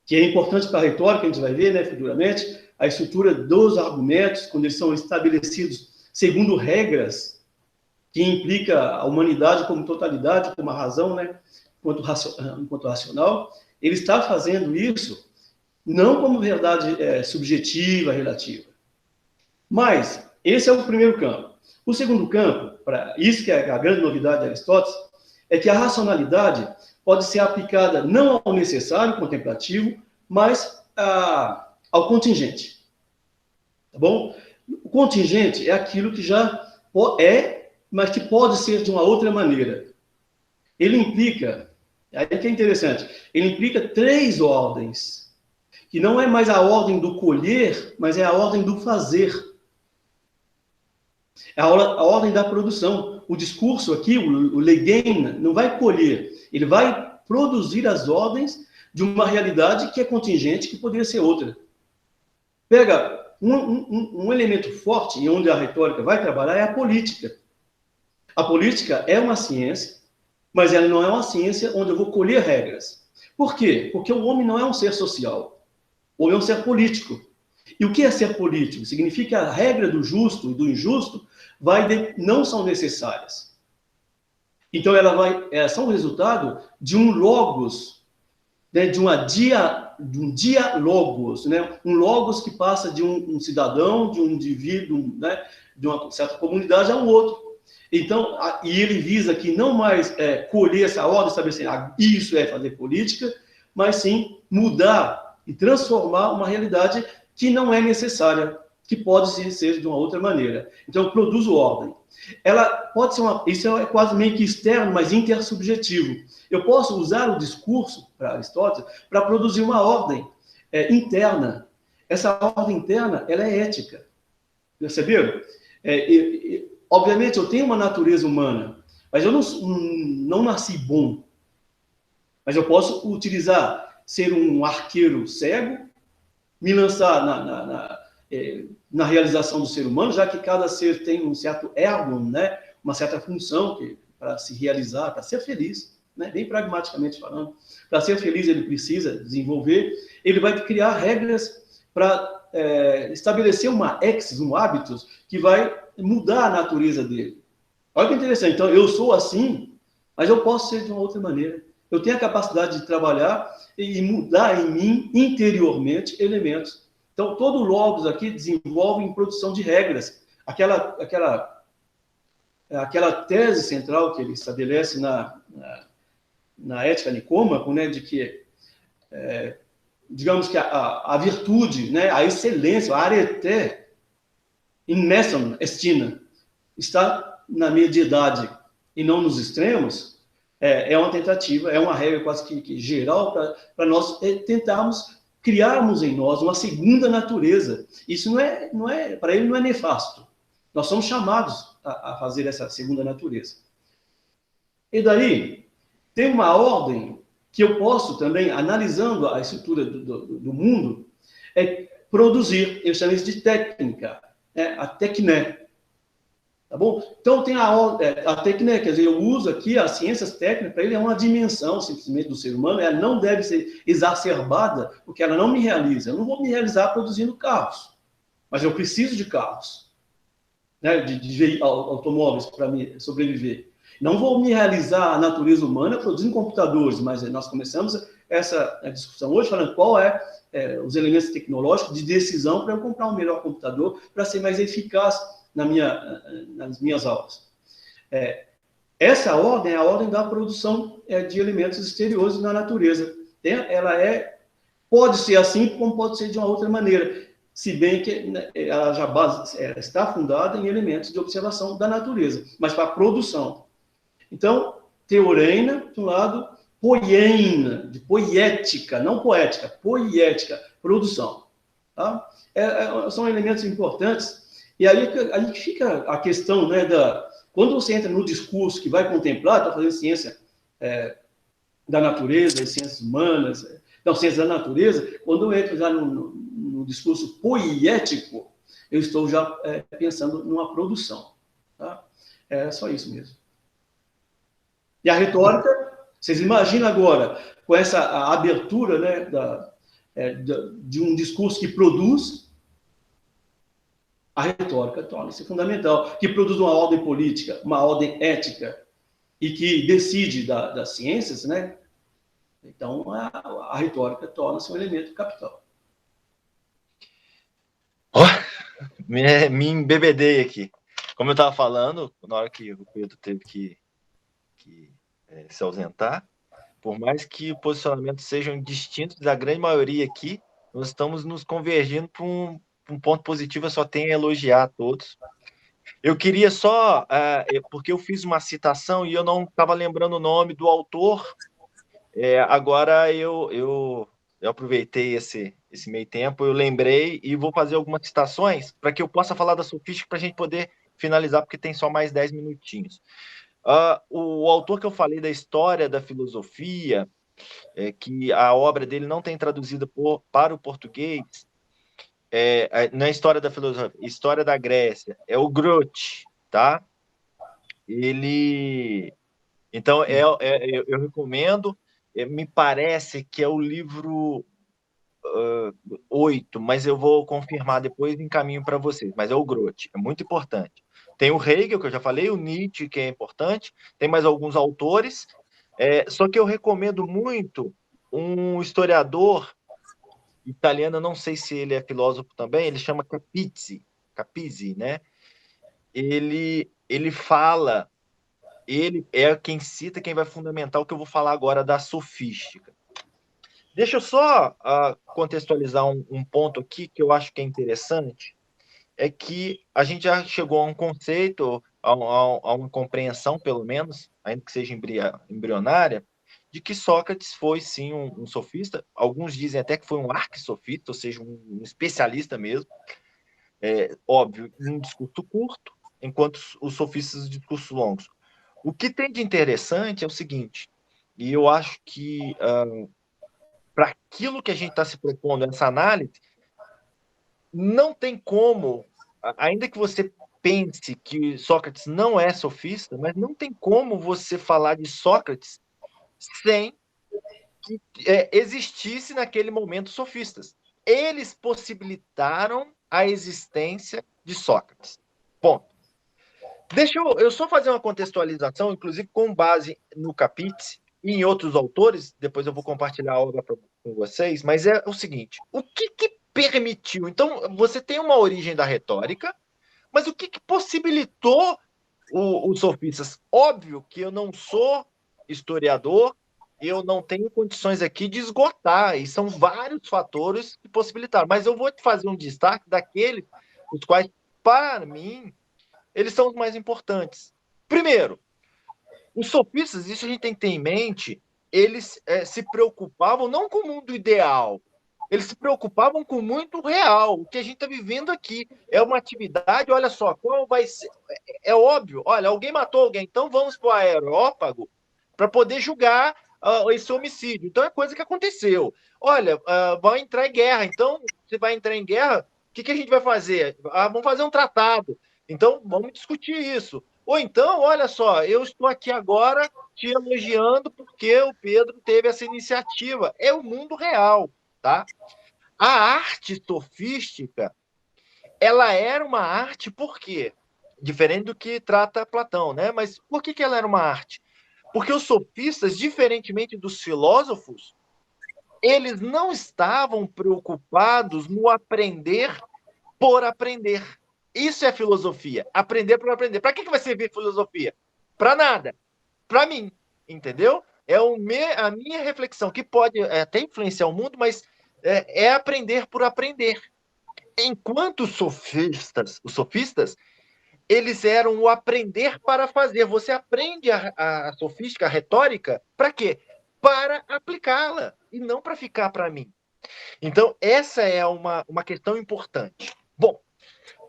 que é importante para a retórica, a gente vai ver, né, futuramente, a estrutura dos argumentos, quando eles são estabelecidos segundo regras, que implica a humanidade como totalidade, como a razão, né, enquanto racional, ele está fazendo isso não como verdade subjetiva, relativa. Mas esse é o primeiro campo. O segundo campo, isso que é a grande novidade de Aristóteles, é que a racionalidade pode ser aplicada não ao necessário, contemplativo, mas ao contingente. Tá bom? O contingente é aquilo que já mas que pode ser de uma outra maneira. Ele implica, aí que é interessante, ele implica 3 ordens, que não é mais a ordem do colher, mas é a ordem do fazer. É a ordem da produção. O discurso aqui, o Legein, não vai colher, ele vai produzir as ordens de uma realidade que é contingente, que poderia ser outra. Pega um elemento forte, e onde a retórica vai trabalhar, é a política. A política é uma ciência, mas ela não é uma ciência onde eu vou colher regras. Por quê? Porque o homem não é um ser social. O homem é um ser político. E o que é ser político? Significa que a regra do justo e do injusto não são necessárias. Então, elas são o resultado de um logos, né, de um dialogos, né, um logos que passa de um cidadão, de um indivíduo, né, de uma certa comunidade a um outro. Então, e ele visa aqui não mais colher essa ordem, estabelecer isso é fazer política, mas sim mudar e transformar uma realidade que não é necessária, que pode ser de uma outra maneira. Então, eu produzo ordem. Ela pode ser isso é quase meio que externo, mas intersubjetivo. Eu posso usar o discurso, para Aristóteles, para produzir uma ordem interna. Essa ordem interna, ela é ética. Perceberam? Obviamente, eu tenho uma natureza humana, mas eu não nasci bom. Mas eu posso ser um arqueiro cego, me lançar na realização do ser humano, já que cada ser tem um certo ergo, né? Uma certa função para se realizar, para ser feliz, né? Bem pragmaticamente falando. Para ser feliz, ele precisa desenvolver, ele vai criar regras para estabelecer um hábitos que vai mudar a natureza dele. Olha que interessante. Então, eu sou assim, mas eu posso ser de uma outra maneira. Eu tenho a capacidade de trabalhar e mudar em mim, interiormente, elementos. Então, todo o logos aqui desenvolve em produção de regras. Aquela tese central que ele estabelece na Ética Nicômaco, né, de que, digamos que a virtude, né, a excelência, a areté, in messam estina, está na mediedade e não nos extremos, é uma tentativa, é uma regra quase que geral para nós tentarmos criarmos em nós uma segunda natureza. Isso não é para ele não é nefasto. Nós somos chamados a fazer essa segunda natureza. E daí, tem uma ordem que eu posso também, analisando a estrutura do mundo, produzir. Eu chamo isso de técnica, a tecné. Tá bom? Então, tem a técnica, quer dizer, eu uso aqui as ciências técnicas, para ele é uma dimensão, simplesmente, do ser humano, ela não deve ser exacerbada, porque ela não me realiza. Eu não vou me realizar produzindo carros, mas eu preciso de carros, né, de automóveis para me sobreviver. Não vou me realizar a natureza humana produzindo computadores, mas nós começamos essa discussão hoje falando qual os elementos tecnológicos de decisão para eu comprar um melhor computador para ser mais eficaz nas minhas aulas. Essa ordem é a ordem da produção de elementos exteriores na natureza. Ela pode ser assim, como pode ser de uma outra maneira, se bem que ela está fundada em elementos de observação da natureza, mas para a produção. Então, teoreina, de um lado, poieina, de poética, não poética, poética, produção. Tá? São elementos importantes. E aí fica a questão, né, Quando você entra no discurso que vai contemplar, está fazendo ciência da natureza, ciências humanas, não, ciência da natureza, quando eu entro já no discurso poético, eu estou já pensando numa produção. Tá? É só isso mesmo. E a retórica, vocês imaginam agora, com essa abertura, né, de um discurso que produz, a retórica torna-se fundamental, que produz uma ordem política, uma ordem ética, e que decide das ciências, né? Então, a retórica torna-se um elemento capital. Me embebedei aqui. Como eu estava falando, na hora que o Pedro teve que se ausentar, por mais que os posicionamentos sejam distintos da grande maioria aqui, nós estamos nos convergindo para um ponto positivo. Eu só tenho a elogiar a todos. Eu queria só, porque eu fiz uma citação e eu não estava lembrando o nome do autor, agora eu aproveitei esse meio tempo, eu lembrei e vou fazer algumas citações para que eu possa falar da sofística para a gente poder finalizar, porque tem só mais 10 minutinhos. O autor que eu falei da história da filosofia, que a obra dele não tem traduzida para o português, na história da filosofia, história da Grécia, é o Grote, tá? Ele... Então, eu recomendo, me parece que é o livro 8, mas eu vou confirmar depois e encaminho para vocês, mas é o Grote, é muito importante. Tem o Hegel, que eu já falei, o Nietzsche, que é importante, tem mais alguns autores, só que eu recomendo muito um historiador italiano, não sei se ele é filósofo também, ele chama Capizzi, né? Ele fala, ele é quem cita, quem vai fundamentar o que eu vou falar agora da sofística. Deixa eu só contextualizar um ponto aqui que eu acho que é interessante, é que a gente já chegou a um conceito, a uma compreensão, pelo menos, ainda que seja embrionária, de que Sócrates foi, sim, um sofista. Alguns dizem até que foi um arquissofista, ou seja, um especialista mesmo. Óbvio, um discurso curto, enquanto os sofistas discursos longos. O que tem de interessante é o seguinte, e eu acho que para aquilo que a gente está se propondo, essa análise, não tem como, ainda que você pense que Sócrates não é sofista, mas não tem como você falar de Sócrates sem que existisse naquele momento sofistas. Eles possibilitaram a existência de Sócrates. Ponto. Deixa eu só fazer uma contextualização, inclusive com base no Capizzi e em outros autores, depois eu vou compartilhar a obra com vocês, mas é o seguinte, o que permitiu? Então, você tem uma origem da retórica, mas o que possibilitou os sofistas? Óbvio que eu não sou historiador, eu não tenho condições aqui de esgotar, e são vários fatores que possibilitaram, mas eu vou te fazer um destaque daqueles os quais, para mim, eles são os mais importantes. Primeiro, os sofistas, isso a gente tem que ter em mente, eles se preocupavam não com o mundo ideal, eles se preocupavam com o muito real. O que a gente está vivendo aqui é uma atividade, olha só, qual vai ser... É óbvio, olha, alguém matou alguém, então vamos para o aerópago para poder julgar esse homicídio. Então é coisa que aconteceu. Olha, vai entrar em guerra, então se vai entrar em guerra, o que a gente vai fazer? Vamos fazer um tratado. Então vamos discutir isso. Ou então, olha só, eu estou aqui agora te elogiando porque o Pedro teve essa iniciativa. É o mundo real. Tá? A arte sofística, ela era uma arte por quê? Diferente do que trata Platão, né? Mas por que ela era uma arte? Porque os sofistas, diferentemente dos filósofos, eles não estavam preocupados no aprender por aprender. Isso é filosofia, aprender por aprender. Para que vai servir filosofia? Para nada. Para mim, entendeu? É a minha reflexão, que pode até influenciar o mundo, mas é aprender por aprender. Enquanto os sofistas, eles eram o aprender para fazer. Você aprende a sofística, a retórica, para quê? Para aplicá-la, e não para ficar para mim. Então, essa é uma questão importante. Bom,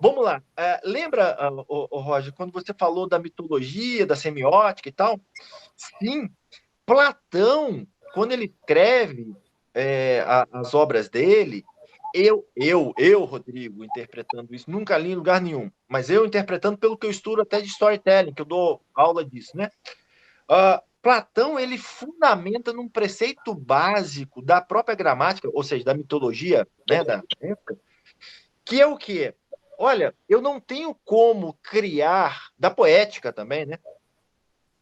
Vamos lá. Lembra, Roger, quando você falou da mitologia, da semiótica e tal? Sim, Platão, quando ele escreve as obras dele, Rodrigo, interpretando isso, nunca li em lugar nenhum, mas eu interpretando pelo que eu estudo até de storytelling, que eu dou aula disso, né? Platão, ele fundamenta num preceito básico da própria gramática, ou seja, da mitologia, né, da época, que é o quê? Olha, eu não tenho como criar, da poética também, né?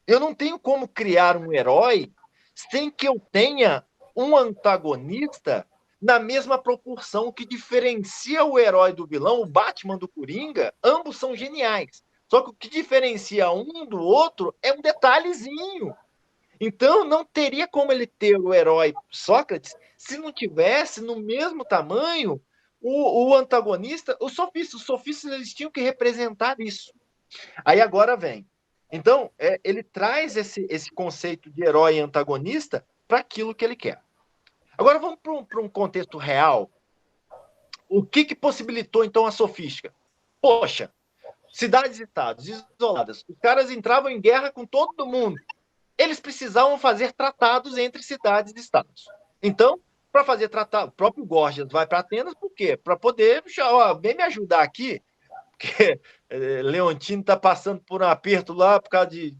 Eu não tenho como criar um herói sem que eu tenha um antagonista na mesma proporção. O que diferencia o herói do vilão, o Batman do Coringa, ambos são geniais. Só que o que diferencia um do outro é um detalhezinho. Então, não teria como ele ter o herói Sócrates se não tivesse no mesmo tamanho o antagonista, os sofistas. Os sofistas, eles tinham que representar isso. Aí agora vem. Então, ele traz esse conceito de herói e antagonista para aquilo que ele quer. Agora vamos para um contexto real. O que possibilitou, então, a sofística? Poxa, cidades e estados isoladas. Os caras entravam em guerra com todo mundo. Eles precisavam fazer tratados entre cidades e estados. Então, para fazer tratado, o próprio Gorgias vai para Atenas, por quê? Para poder, vem me ajudar aqui, porque Leontino está passando por um aperto lá por causa de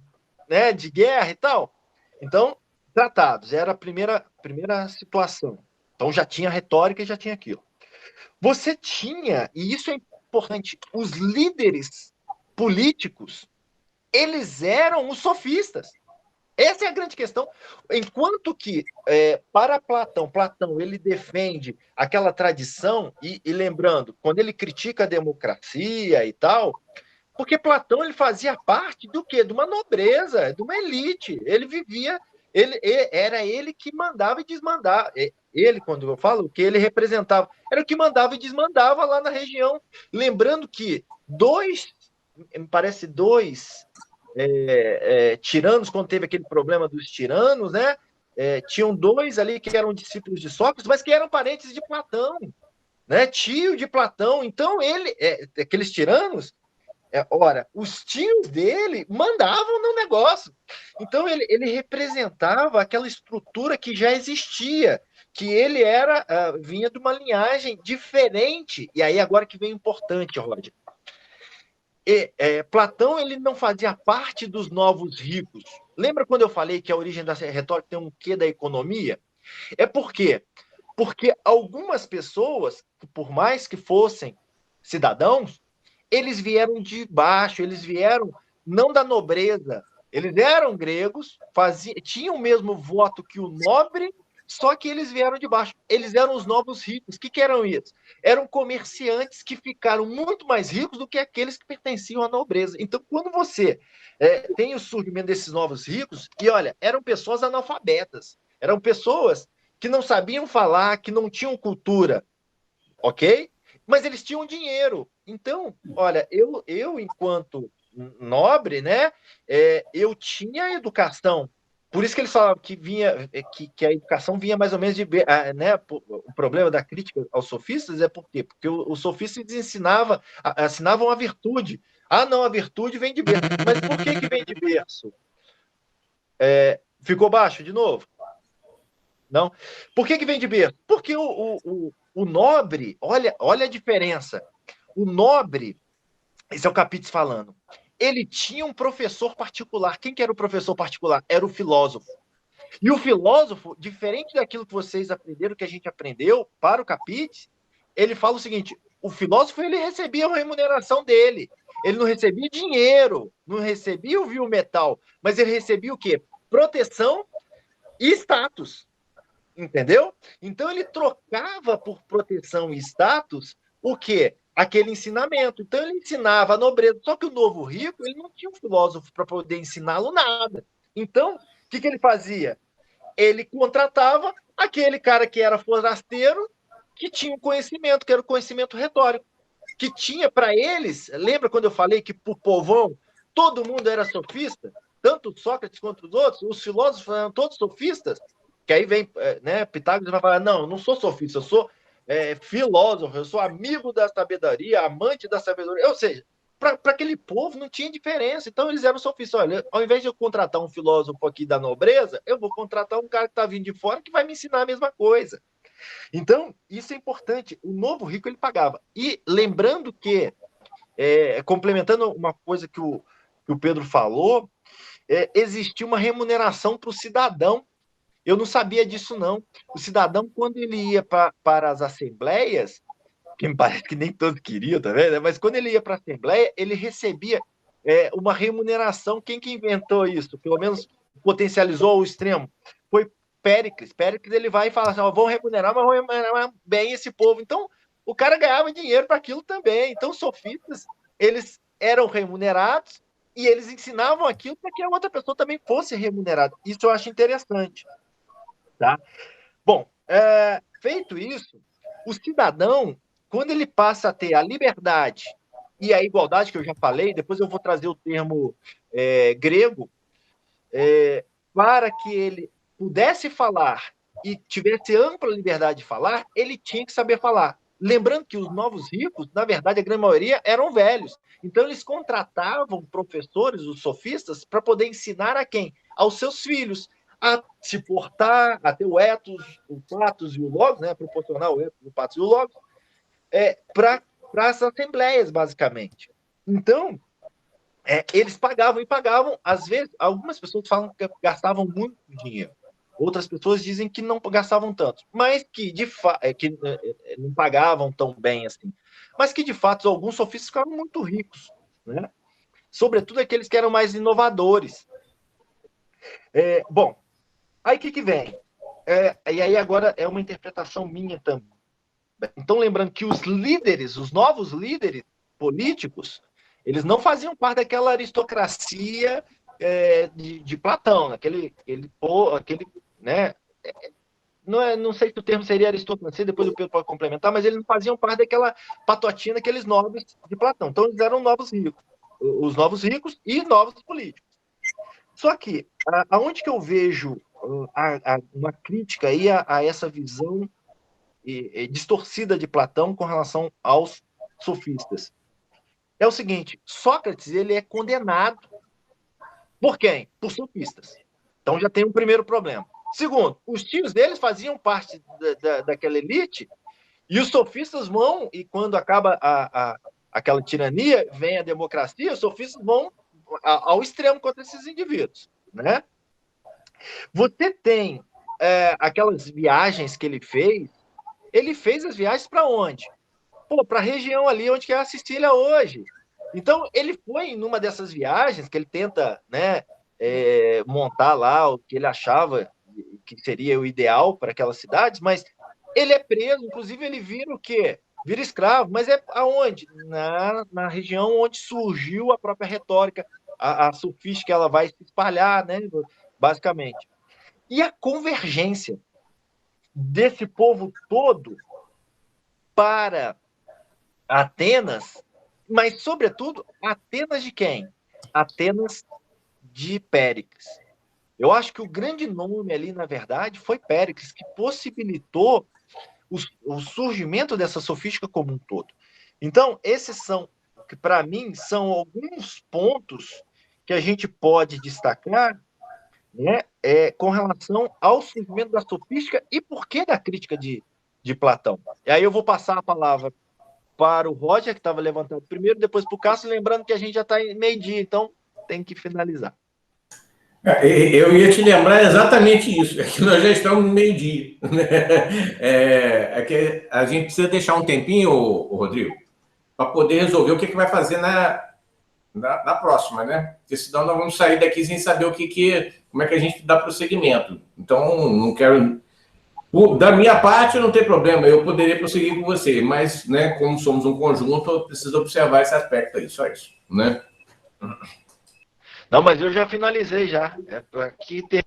guerra e tal. Então, tratados, era a primeira situação. Então, já tinha retórica e já tinha aquilo. Você tinha, e isso é importante, os líderes políticos, eles eram os sofistas. Essa é a grande questão. Enquanto que, para Platão, ele defende aquela tradição, e lembrando, quando ele critica a democracia e tal, porque Platão ele fazia parte do quê? De uma nobreza, de uma elite. Ele vivia, era ele que mandava e desmandava. Ele, quando eu falo, o que ele representava, era o que mandava e desmandava lá na região. Lembrando que me parece dois tiranos, quando teve aquele problema dos tiranos, né? Tinham dois ali que eram discípulos de Sócrates, mas que eram parentes de Platão, né? Tio de Platão. Então, aqueles tiranos, os tios dele mandavam no negócio. Então, ele representava aquela estrutura que já existia, que ele vinha de uma linhagem diferente. E aí, agora que vem o importante, Roger. Platão ele não fazia parte dos novos ricos. Lembra quando eu falei que a origem da retórica tem um quê da economia? Por quê? Porque algumas pessoas, por mais que fossem cidadãos, eles vieram de baixo, eles vieram não da nobreza, eles eram gregos, tinham o mesmo voto que o nobre, só que eles vieram de baixo. Eles eram os novos ricos. O que eram isso? Eram comerciantes que ficaram muito mais ricos do que aqueles que pertenciam à nobreza. Então, quando você tem o surgimento desses novos ricos, e olha, eram pessoas analfabetas, eram pessoas que não sabiam falar, que não tinham cultura, ok? Mas eles tinham dinheiro. Então, olha, eu enquanto nobre, né, eu tinha educação. Por isso que eles falavam que a educação vinha mais ou menos de... né, o problema da crítica aos sofistas é por quê? Porque os sofistas ensinavam a virtude. Não, a virtude vem de berço. Mas por que vem de berço? Ficou baixo de novo? Não? Por que vem de berço? Porque o nobre, olha a diferença. O nobre, esse é o Capítulo falando, ele tinha um professor particular. Quem que era o professor particular? Era o filósofo. E o filósofo, diferente daquilo que vocês aprenderam, que a gente aprendeu para o Capítulo, ele fala o seguinte, o filósofo ele recebia a remuneração dele. Ele não recebia dinheiro, não recebia o vil metal, mas ele recebia o quê? Proteção e status. Entendeu? Então ele trocava por proteção e status o quê? Aquele ensinamento. Então ele ensinava a nobreza. Só que o novo rico, ele não tinha um filósofo para poder ensiná-lo nada. Então, o que ele fazia? Ele contratava aquele cara que era forasteiro, que tinha um conhecimento, que era o conhecimento retórico, que tinha para eles, lembra quando eu falei que para o povão todo mundo era sofista? Tanto Sócrates quanto os outros, os filósofos eram todos sofistas, que aí vem, né, Pitágoras vai falar, não, eu não sou sofista, eu sou filósofo, eu sou amigo da sabedoria, amante da sabedoria. Ou seja, para aquele povo não tinha diferença. Então eles eram sofistas. Olha, ao invés de eu contratar um filósofo aqui da nobreza, eu vou contratar um cara que está vindo de fora que vai me ensinar a mesma coisa. Então, isso é importante. O novo rico, ele pagava. E lembrando que, complementando uma coisa que o Pedro falou, existia uma remuneração para o cidadão. Eu não sabia disso, não. O cidadão, quando ele ia para as assembleias, que me parece que nem todos queriam também, né? Mas quando ele ia para a assembleia, ele recebia uma remuneração. Quem que inventou isso? Pelo menos potencializou ao extremo. Foi Péricles. Péricles, ele vai e fala assim, vão remunerar, mas vão remunerar bem esse povo. Então, o cara ganhava dinheiro para aquilo também. Então, os sofistas, eles eram remunerados e eles ensinavam aquilo para que a outra pessoa também fosse remunerada. Isso eu acho interessante. Tá? Bom, feito isso, o cidadão, quando ele passa a ter a liberdade e a igualdade, que eu já falei, depois eu vou trazer o termo grego, para que ele pudesse falar e tivesse ampla liberdade de falar, ele tinha que saber falar. Lembrando que os novos ricos, na verdade, a grande maioria eram velhos. Então, eles contratavam professores, os sofistas, para poder ensinar a quem? Aos seus filhos a se portar, a ter o ethos, o patos e o logos, né? Proporcionar o ethos, o patos e o logos, para as assembleias, basicamente. Então, eles pagavam e pagavam. Às vezes, algumas pessoas falam que gastavam muito dinheiro. Outras pessoas dizem que não gastavam tanto, mas que que não pagavam tão bem assim. Mas que, de fato, alguns sofistas ficaram muito ricos, né? Sobretudo aqueles que eram mais inovadores. Bom, aí o que vem? E aí agora é uma interpretação minha também. Então, lembrando que os líderes, os novos líderes políticos, eles não faziam parte daquela aristocracia de Platão, aquele né? Não sei se o termo seria aristocracia, depois o Pedro pode complementar, mas eles não faziam parte daquela patotinha daqueles nobres de Platão. Então, eles eram novos ricos, os novos ricos e novos políticos. Só que, aonde que eu vejo uma crítica aí a essa visão distorcida de Platão com relação aos sofistas? É o seguinte, Sócrates, ele é condenado por quem? Por sofistas. Então já tem um primeiro problema. Segundo, os tios deles faziam parte daquela elite e os sofistas vão, e quando acaba aquela tirania, vem a democracia, os sofistas vão ao extremo contra esses indivíduos, né? Você tem aquelas viagens que ele fez as viagens para onde? Para a região ali onde é a Sicília hoje. Então, ele foi em uma dessas viagens que ele tenta, né, montar lá o que ele achava que seria o ideal para aquelas cidades, mas ele é preso, inclusive ele vira o quê? Vira escravo, mas aonde? Na região onde surgiu a própria retórica, a sofística, ela vai se espalhar, né, basicamente. E a convergência desse povo todo para Atenas, mas, sobretudo, Atenas de quem? Atenas de Péricles. Eu acho que o grande nome ali, na verdade, foi Péricles, que possibilitou o surgimento dessa sofística como um todo. Então, esses são, que para mim, são alguns pontos que a gente pode destacar, né, com relação ao surgimento da sofística e por que da crítica de Platão. E aí eu vou passar a palavra para o Roger, que estava levantado primeiro, depois para o Cássio, lembrando que a gente já está em meio-dia, então tem que finalizar. Eu ia te lembrar exatamente isso, é que nós já estamos no meio-dia. É que a gente precisa deixar um tempinho, Rodrigo, para poder resolver o que vai fazer na próxima, né? Porque senão nós vamos sair daqui sem saber como é que a gente dá prosseguimento. Então, não quero... Da minha parte, não tem problema, eu poderia prosseguir com você, mas, né, como somos um conjunto, eu preciso observar esse aspecto aí, só isso, né? Não, mas eu já finalizei já. Aqui tem